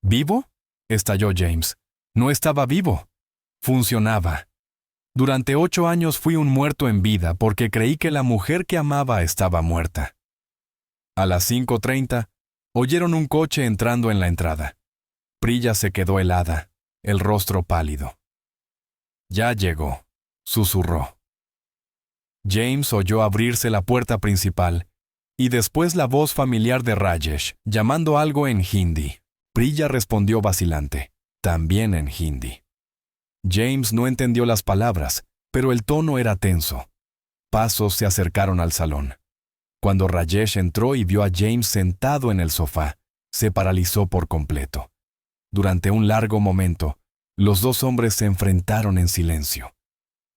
¿Vivo?, estalló James. No estaba vivo. Funcionaba. Durante 8 años fui un muerto en vida porque creí que la mujer que amaba estaba muerta. A las 5:30, oyeron un coche entrando en la entrada. Priya se quedó helada, el rostro pálido. Ya llegó, susurró. James oyó abrirse la puerta principal y después la voz familiar de Rajesh, llamando algo en hindi. Priya respondió vacilante, también en hindi. James no entendió las palabras, pero el tono era tenso. Pasos se acercaron al salón. Cuando Rajesh entró y vio a James sentado en el sofá, se paralizó por completo. Durante un largo momento, los dos hombres se enfrentaron en silencio.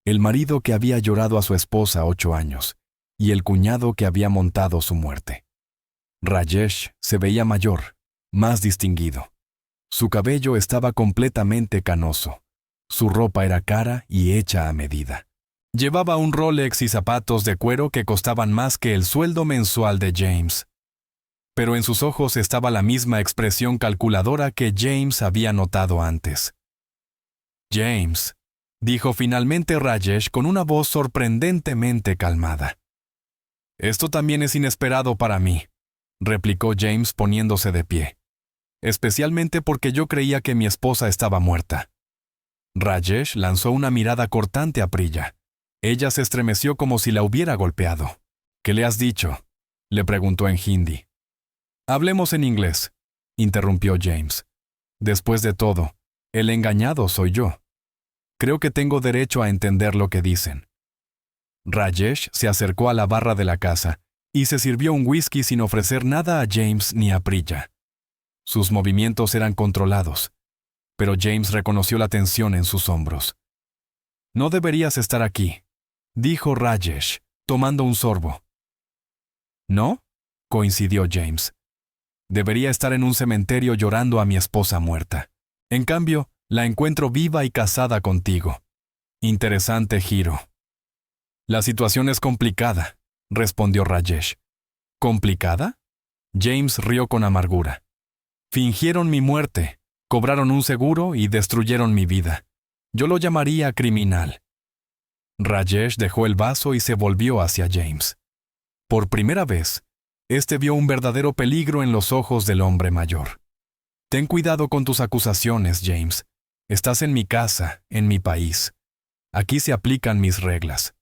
El marido que había llorado a su esposa 8 años, y el cuñado que había montado su muerte. Rajesh se veía mayor, más distinguido. Su cabello estaba completamente canoso. Su ropa era cara y hecha a medida. Llevaba un Rolex y zapatos de cuero que costaban más que el sueldo mensual de James. Pero en sus ojos estaba la misma expresión calculadora que James había notado antes. James, dijo finalmente Rajesh con una voz sorprendentemente calmada. Esto también es inesperado para mí, replicó James poniéndose de pie. Especialmente porque yo creía que mi esposa estaba muerta. Rajesh lanzó una mirada cortante a Priya. Ella se estremeció como si la hubiera golpeado. ¿Qué le has dicho?, le preguntó en hindi. Hablemos en inglés, interrumpió James. Después de todo, el engañado soy yo. Creo que tengo derecho a entender lo que dicen. Rajesh se acercó a la barra de la casa y se sirvió un whisky sin ofrecer nada a James ni a Priya. Sus movimientos eran controlados, pero James reconoció la tensión en sus hombros. No deberías estar aquí, dijo Rajesh, tomando un sorbo. ¿No?, coincidió James. Debería estar en un cementerio llorando a mi esposa muerta. En cambio, la encuentro viva y casada contigo. Interesante giro. La situación es complicada, respondió Rajesh. ¿Complicada? James rió con amargura. Fingieron mi muerte, cobraron un seguro y destruyeron mi vida. Yo lo llamaría criminal. Rajesh dejó el vaso y se volvió hacia James. Por primera vez, este vio un verdadero peligro en los ojos del hombre mayor. Ten cuidado con tus acusaciones, James. Estás en mi casa, en mi país. Aquí se aplican mis reglas.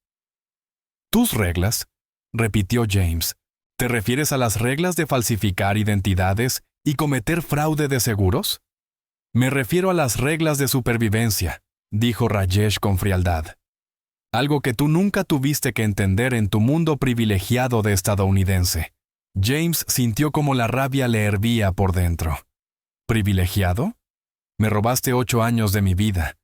¿Tus reglas?, repitió James. ¿Te refieres a las reglas de falsificar identidades y cometer fraude de seguros? Me refiero a las reglas de supervivencia, dijo Rajesh con frialdad. Algo que tú nunca tuviste que entender en tu mundo privilegiado de estadounidense. James sintió como la rabia le hervía por dentro. ¿Privilegiado? Me robaste 8 años de mi vida.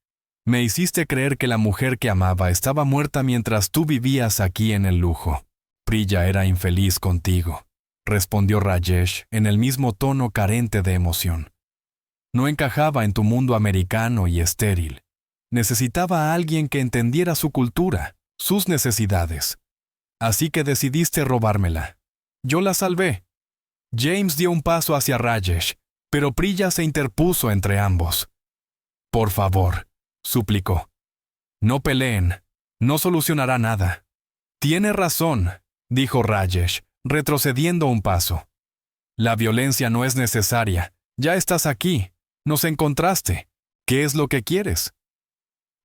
Me hiciste creer que la mujer que amaba estaba muerta mientras tú vivías aquí en el lujo. Priya era infeliz contigo, respondió Rajesh en el mismo tono carente de emoción. No encajaba en tu mundo americano y estéril. Necesitaba a alguien que entendiera su cultura, sus necesidades. Así que decidiste robármela. Yo la salvé. James dio un paso hacia Rajesh, pero Priya se interpuso entre ambos. Por favor, suplicó. No peleen. No solucionará nada. Tiene razón, dijo Rajesh, retrocediendo un paso. La violencia no es necesaria. Ya estás aquí. Nos encontraste. ¿Qué es lo que quieres?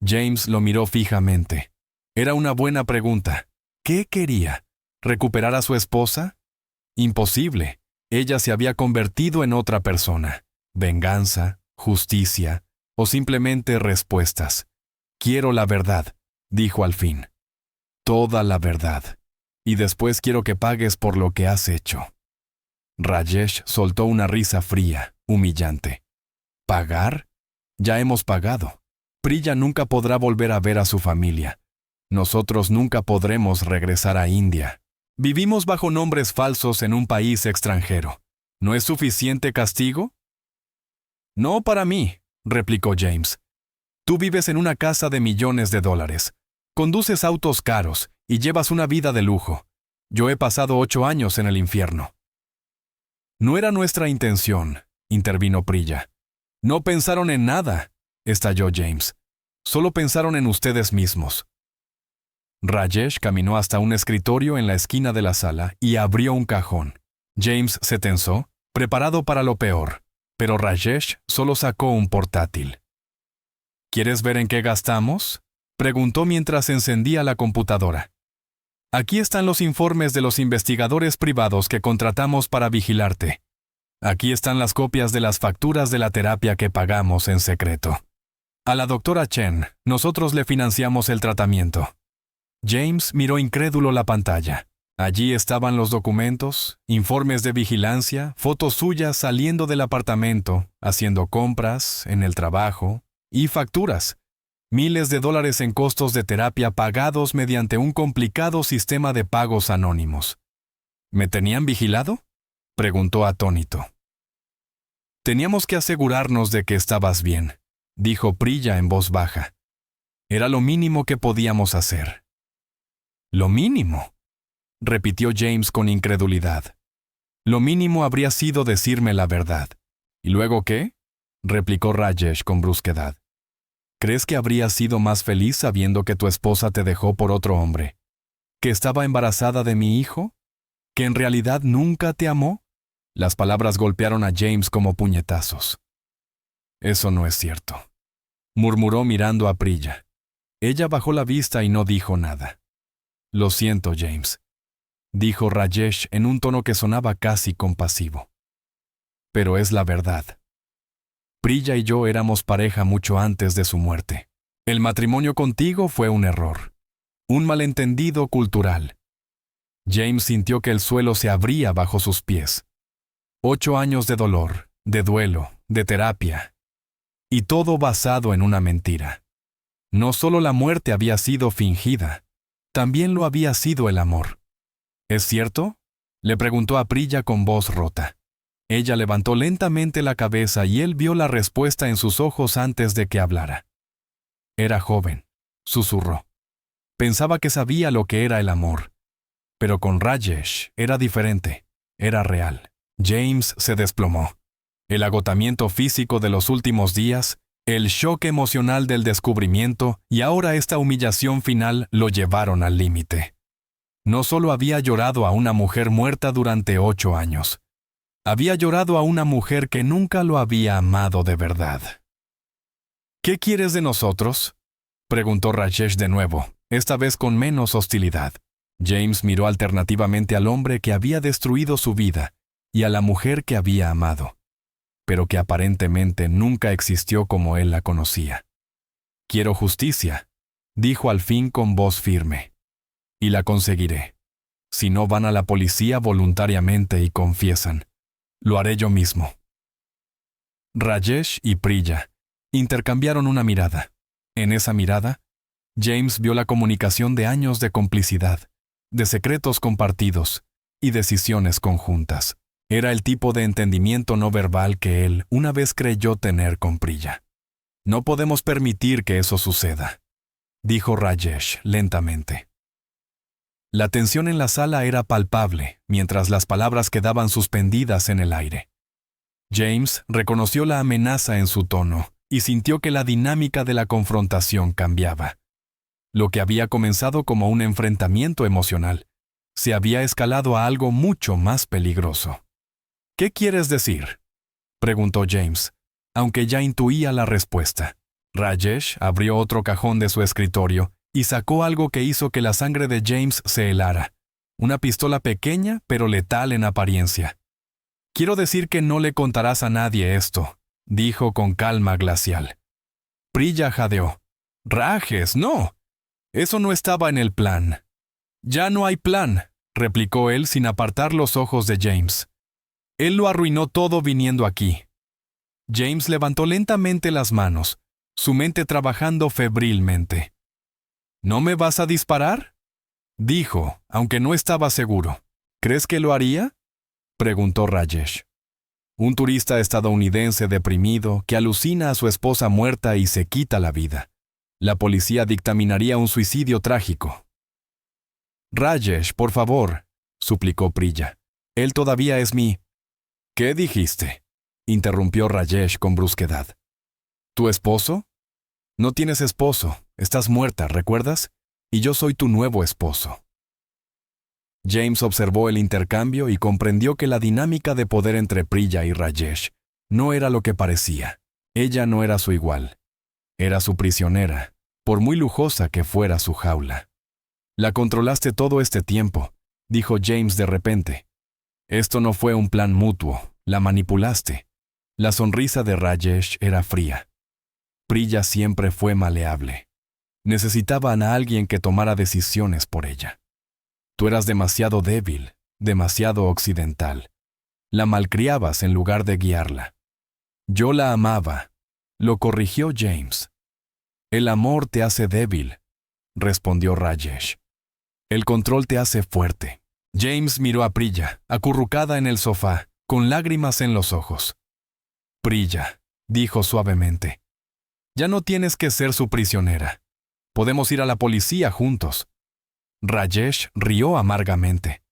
James lo miró fijamente. Era una buena pregunta. ¿Qué quería? ¿Recuperar a su esposa? Imposible. Ella se había convertido en otra persona. Venganza, justicia o simplemente respuestas. Quiero la verdad, dijo al fin. Toda la verdad. Y después quiero que pagues por lo que has hecho. Rajesh soltó una risa fría, humillante. ¿Pagar? Ya hemos pagado. Priya nunca podrá volver a ver a su familia. Nosotros nunca podremos regresar a India. Vivimos bajo nombres falsos en un país extranjero. ¿No es suficiente castigo? No para mí, replicó James. Tú vives en una casa de millones de dólares. Conduces autos caros y llevas una vida de lujo. Yo he pasado 8 años en el infierno. No era nuestra intención, intervino Priya. No pensaron en nada, estalló James. Solo pensaron en ustedes mismos. Rajesh caminó hasta un escritorio en la esquina de la sala y abrió un cajón. James se tensó, preparado para lo peor, pero Rajesh solo sacó un portátil. ¿Quieres ver en qué gastamos?, preguntó mientras encendía la computadora. Aquí están los informes de los investigadores privados que contratamos para vigilarte. Aquí están las copias de las facturas de la terapia que pagamos en secreto. A la doctora Chen, nosotros le financiamos el tratamiento. James miró incrédulo la pantalla. Allí estaban los documentos, informes de vigilancia, fotos suyas saliendo del apartamento, haciendo compras, en el trabajo, y facturas. Miles de dólares en costos de terapia pagados mediante un complicado sistema de pagos anónimos. ¿Me tenían vigilado?, preguntó atónito. Teníamos que asegurarnos de que estabas bien, dijo Priya en voz baja. Era lo mínimo que podíamos hacer. ¿Lo mínimo?, repitió James con incredulidad. Lo mínimo habría sido decirme la verdad. ¿Y luego qué?, replicó Rajesh con brusquedad. ¿Crees que habrías sido más feliz sabiendo que tu esposa te dejó por otro hombre? ¿Que estaba embarazada de mi hijo? ¿Que en realidad nunca te amó? Las palabras golpearon a James como puñetazos. Eso no es cierto, murmuró mirando a Priya. Ella bajó la vista y no dijo nada. Lo siento, James, dijo Rajesh en un tono que sonaba casi compasivo. Pero es la verdad. Priya y yo éramos pareja mucho antes de su muerte. El matrimonio contigo fue un error, un malentendido cultural. James sintió que el suelo se abría bajo sus pies. 8 años de dolor, de duelo, de terapia. Y todo basado en una mentira. No solo la muerte había sido fingida, también lo había sido el amor. ¿Es cierto?, le preguntó a Priya con voz rota. Ella levantó lentamente la cabeza y él vio la respuesta en sus ojos antes de que hablara. Era joven, susurró. Pensaba que sabía lo que era el amor. Pero con Rajesh era diferente, era real. James se desplomó. El agotamiento físico de los últimos días, el shock emocional del descubrimiento y ahora esta humillación final lo llevaron al límite. No solo había llorado a una mujer muerta durante 8 años. Había llorado a una mujer que nunca lo había amado de verdad. ¿Qué quieres de nosotros?, preguntó Rajesh de nuevo, esta vez con menos hostilidad. James miró alternativamente al hombre que había destruido su vida y a la mujer que había amado, pero que aparentemente nunca existió como él la conocía. Quiero justicia, dijo al fin con voz firme. Y la conseguiré. Si no van a la policía voluntariamente y confiesan, lo haré yo mismo. Rajesh y Priya intercambiaron una mirada. En esa mirada, James vio la comunicación de años de complicidad, de secretos compartidos y decisiones conjuntas. Era el tipo de entendimiento no verbal que él una vez creyó tener con Priya. No podemos permitir que eso suceda, dijo Rajesh lentamente. La tensión en la sala era palpable, mientras las palabras quedaban suspendidas en el aire. James reconoció la amenaza en su tono y sintió que la dinámica de la confrontación cambiaba. Lo que había comenzado como un enfrentamiento emocional se había escalado a algo mucho más peligroso. ¿Qué quieres decir?, preguntó James, aunque ya intuía la respuesta. Rajesh abrió otro cajón de su escritorio y sacó algo que hizo que la sangre de James se helara. Una pistola pequeña pero letal en apariencia. «Quiero decir que no le contarás a nadie esto», dijo con calma glacial. Priya jadeó. «Rajesh, no. Eso no estaba en el plan». «Ya no hay plan», replicó él sin apartar los ojos de James. «Él lo arruinó todo viniendo aquí». James levantó lentamente las manos, su mente trabajando febrilmente. «¿No me vas a disparar?», dijo, aunque no estaba seguro. «¿Crees que lo haría?», preguntó Rajesh. Un turista estadounidense deprimido que alucina a su esposa muerta y se quita la vida. La policía dictaminaría un suicidio trágico. «Rajesh, por favor», suplicó Priya. «Él todavía es mi...» «¿Qué dijiste?», interrumpió Rajesh con brusquedad. «¿Tu esposo? No tienes esposo, estás muerta, ¿recuerdas? Y yo soy tu nuevo esposo». James observó el intercambio y comprendió que la dinámica de poder entre Priya y Rajesh no era lo que parecía. Ella no era su igual. Era su prisionera, por muy lujosa que fuera su jaula. «La controlaste todo este tiempo», dijo James de repente. «Esto no fue un plan mutuo, la manipulaste». La sonrisa de Rajesh era fría. Priya siempre fue maleable. Necesitaban a alguien que tomara decisiones por ella. «Tú eras demasiado débil, demasiado occidental. La malcriabas en lugar de guiarla». «Yo la amaba», lo corrigió James. «El amor te hace débil», respondió Rajesh. «El control te hace fuerte». James miró a Priya, acurrucada en el sofá, con lágrimas en los ojos. «Priya», dijo suavemente, «ya no tienes que ser su prisionera. Podemos ir a la policía juntos». Rajesh rió amargamente.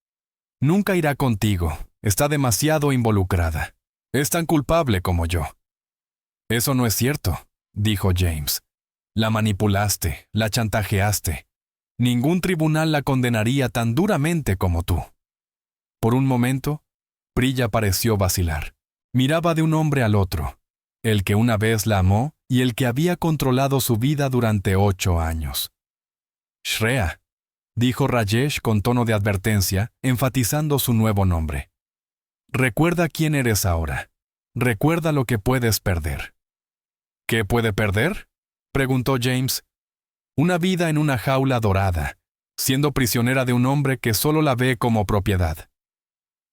«Nunca irá contigo, está demasiado involucrada. Es tan culpable como yo». «Eso no es cierto», dijo James. «La manipulaste, la chantajeaste. Ningún tribunal la condenaría tan duramente como tú». Por un momento, Priya pareció vacilar. Miraba de un hombre al otro, el que una vez la amó y el que había controlado su vida durante 8 años. «Shreya», dijo Rajesh con tono de advertencia, enfatizando su nuevo nombre. «Recuerda quién eres ahora. Recuerda lo que puedes perder». «¿Qué puede perder?», preguntó James. «Una vida en una jaula dorada, siendo prisionera de un hombre que solo la ve como propiedad».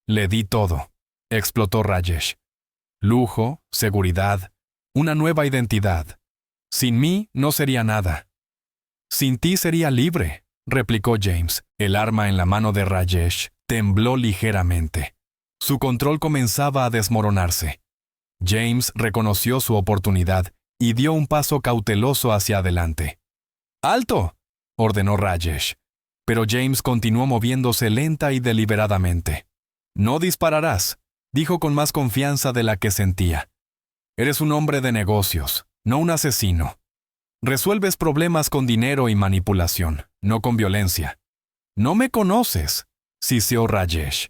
«Le di todo», explotó Rajesh. «Lujo, seguridad, una nueva identidad. Sin mí no sería nada». «Sin ti sería libre», replicó James. El arma en la mano de Rajesh tembló ligeramente. Su control comenzaba a desmoronarse. James reconoció su oportunidad y dio un paso cauteloso hacia adelante. «¡Alto!», ordenó Rajesh, pero James continuó moviéndose lenta y deliberadamente. «No dispararás», dijo con más confianza de la que sentía. «Eres un hombre de negocios, no un asesino. Resuelves problemas con dinero y manipulación, no con violencia». «No me conoces», siseó Rajesh.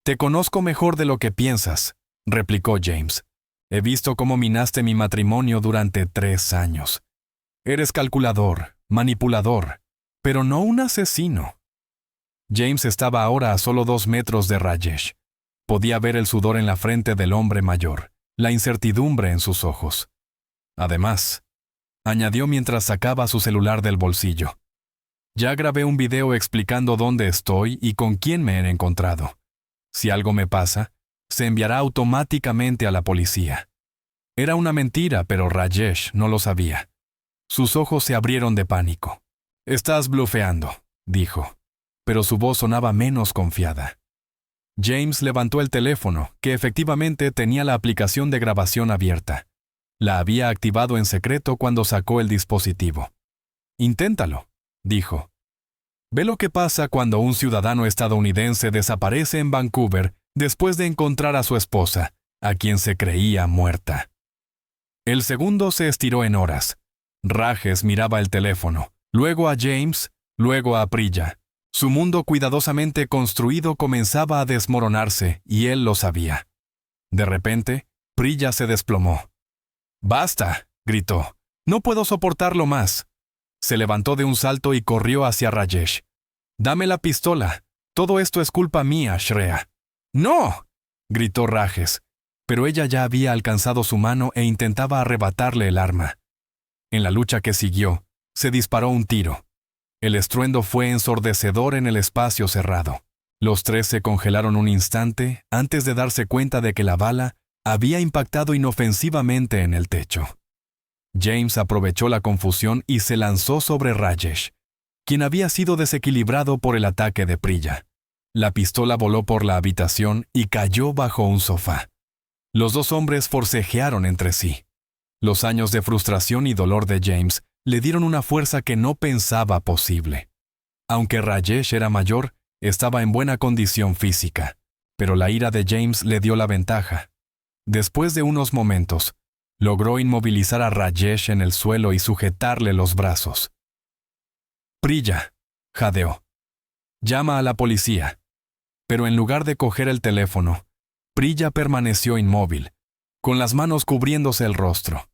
«Te conozco mejor de lo que piensas», replicó James. «He visto cómo minaste mi matrimonio durante 3 años. Eres calculador, manipulador, pero no un asesino». James estaba ahora a solo 2 metros de Rajesh. Podía ver el sudor en la frente del hombre mayor, la incertidumbre en sus ojos. «Además», añadió mientras sacaba su celular del bolsillo, «ya grabé un video explicando dónde estoy y con quién me he encontrado. Si algo me pasa, se enviará automáticamente a la policía». Era una mentira, pero Rajesh no lo sabía. Sus ojos se abrieron de pánico. «Estás blufeando», dijo, pero su voz sonaba menos confiada. James levantó el teléfono, que efectivamente tenía la aplicación de grabación abierta. La había activado en secreto cuando sacó el dispositivo. «Inténtalo», dijo. «Ve lo que pasa cuando un ciudadano estadounidense desaparece en Vancouver después de encontrar a su esposa, a quien se creía muerta». El segundo se estiró en horas. Rajesh miraba el teléfono, luego a James, luego a Priya. Su mundo cuidadosamente construido comenzaba a desmoronarse y él lo sabía. De repente, Priya se desplomó. «¡Basta!», gritó. No puedo soportarlo más. Se levantó de un salto y corrió hacia Rajesh. Dame la pistola. Todo esto es culpa mía, Shreya. ¡No!, gritó Rajesh, pero ella ya había alcanzado su mano e intentaba arrebatarle el arma. En la lucha que siguió, se disparó un tiro. El estruendo fue ensordecedor en el espacio cerrado. Los tres se congelaron un instante antes de darse cuenta de que la bala había impactado inofensivamente en el techo. James aprovechó la confusión y se lanzó sobre Rajesh, quien había sido desequilibrado por el ataque de Priya. La pistola voló por la habitación y cayó bajo un sofá. Los dos hombres forcejearon entre sí. Los años de frustración y dolor de James le dieron una fuerza que no pensaba posible. Aunque Rajesh era mayor, estaba en buena condición física, pero la ira de James le dio la ventaja. Después de unos momentos, logró inmovilizar a Rajesh en el suelo y sujetarle los brazos. Priya, jadeó. Llama a la policía. Pero en lugar de coger el teléfono, Priya permaneció inmóvil, con las manos cubriéndose el rostro.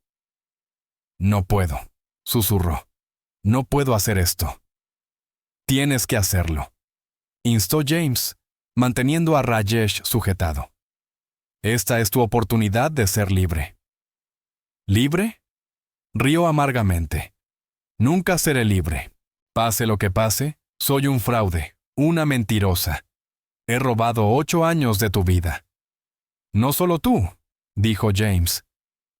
No puedo, susurró. No puedo hacer esto. Tienes que hacerlo, instó James, manteniendo a Rajesh sujetado. Esta es tu oportunidad de ser libre. ¿Libre? Rió amargamente. Nunca seré libre. Pase lo que pase, soy un fraude, una mentirosa. He robado 8 años de tu vida. No solo tú, dijo James.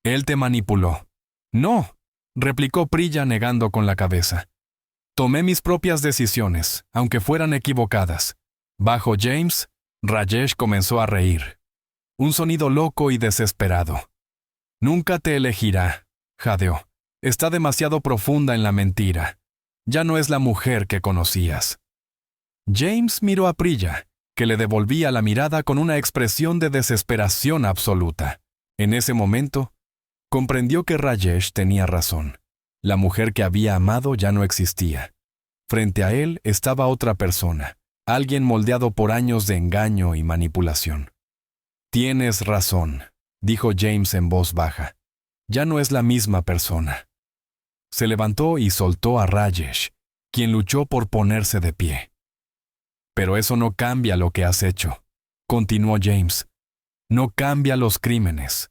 Él te manipuló. No, replicó Priya negando con la cabeza. Tomé mis propias decisiones, aunque fueran equivocadas. Bajo James, Rajesh comenzó a reír. Un sonido loco y desesperado. Nunca te elegirá, jadeó. Está demasiado profunda en la mentira. Ya no es la mujer que conocías. James miró a Priya, que le devolvía la mirada con una expresión de desesperación absoluta. En ese momento, comprendió que Rajesh tenía razón. La mujer que había amado ya no existía. Frente a él estaba otra persona, alguien moldeado por años de engaño y manipulación. Tienes razón, dijo James en voz baja. Ya no es la misma persona. Se levantó y soltó a Rajesh, quien luchó por ponerse de pie. Pero eso no cambia lo que has hecho, continuó James. No cambia los crímenes.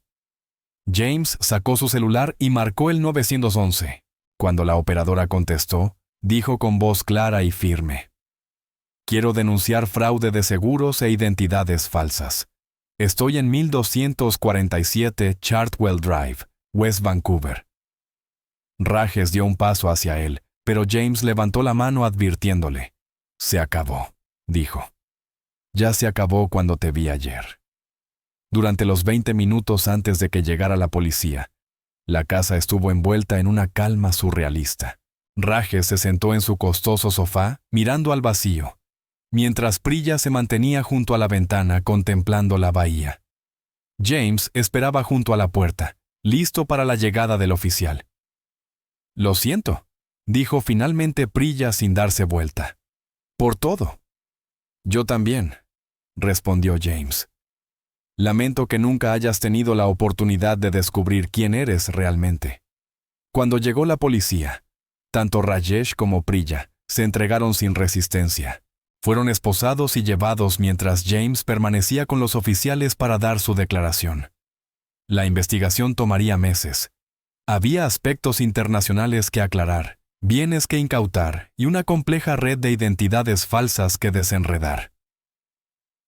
James sacó su celular y marcó el 911. Cuando la operadora contestó, dijo con voz clara y firme: Quiero denunciar fraude de seguros e identidades falsas. Estoy en 1247 Chartwell Drive, West Vancouver. Rajesh dio un paso hacia él, pero James levantó la mano advirtiéndole. Se acabó, dijo. Ya se acabó cuando te vi ayer. Durante los 20 minutos antes de que llegara la policía, la casa estuvo envuelta en una calma surrealista. Rajesh se sentó en su costoso sofá, mirando al vacío, mientras Priya se mantenía junto a la ventana contemplando la bahía. James esperaba junto a la puerta, listo para la llegada del oficial. Lo siento, dijo finalmente Priya sin darse vuelta. Por todo. Yo también, respondió James. Lamento que nunca hayas tenido la oportunidad de descubrir quién eres realmente. Cuando llegó la policía, tanto Rajesh como Priya se entregaron sin resistencia. Fueron esposados y llevados mientras James permanecía con los oficiales para dar su declaración. La investigación tomaría meses. Había aspectos internacionales que aclarar, bienes que incautar y una compleja red de identidades falsas que desenredar.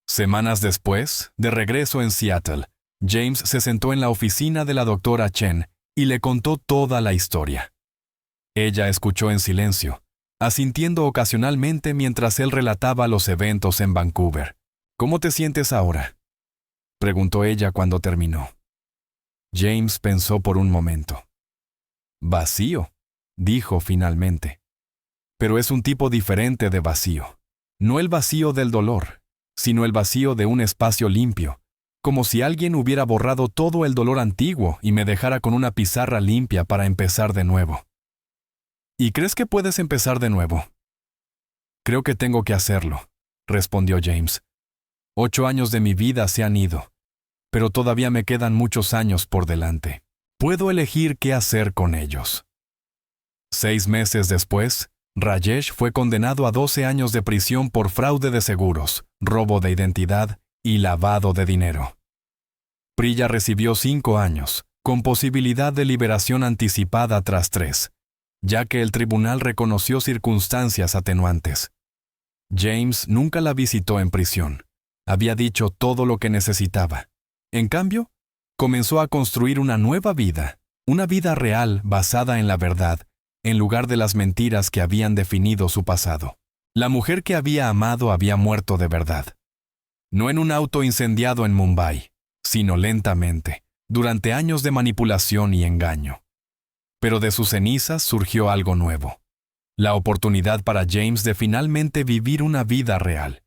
Semanas después, de regreso en Seattle, James se sentó en la oficina de la doctora Chen y le contó toda la historia. Ella escuchó en silencio, asintiendo ocasionalmente mientras él relataba los eventos en Vancouver. ¿Cómo te sientes ahora?, preguntó ella cuando terminó. James pensó por un momento. Vacío, dijo finalmente. Pero es un tipo diferente de vacío. No el vacío del dolor, sino el vacío de un espacio limpio, como si alguien hubiera borrado todo el dolor antiguo y me dejara con una pizarra limpia para empezar de nuevo. ¿Y crees que puedes empezar de nuevo? Creo que tengo que hacerlo, respondió James. 8 años de mi vida se han ido, pero todavía me quedan muchos años por delante. Puedo elegir qué hacer con ellos. 6 meses después, Rajesh fue condenado a 12 años de prisión por fraude de seguros, robo de identidad y lavado de dinero. Priya recibió 5 años, con posibilidad de liberación anticipada tras 3, ya que el tribunal reconoció circunstancias atenuantes. James nunca la visitó en prisión. Había dicho todo lo que necesitaba. En cambio, comenzó a construir una nueva vida, una vida real basada en la verdad, en lugar de las mentiras que habían definido su pasado. La mujer que había amado había muerto de verdad. No en un auto incendiado en Mumbai, sino lentamente, durante años de manipulación y engaño. Pero de sus cenizas surgió algo nuevo. La oportunidad para James de finalmente vivir una vida real.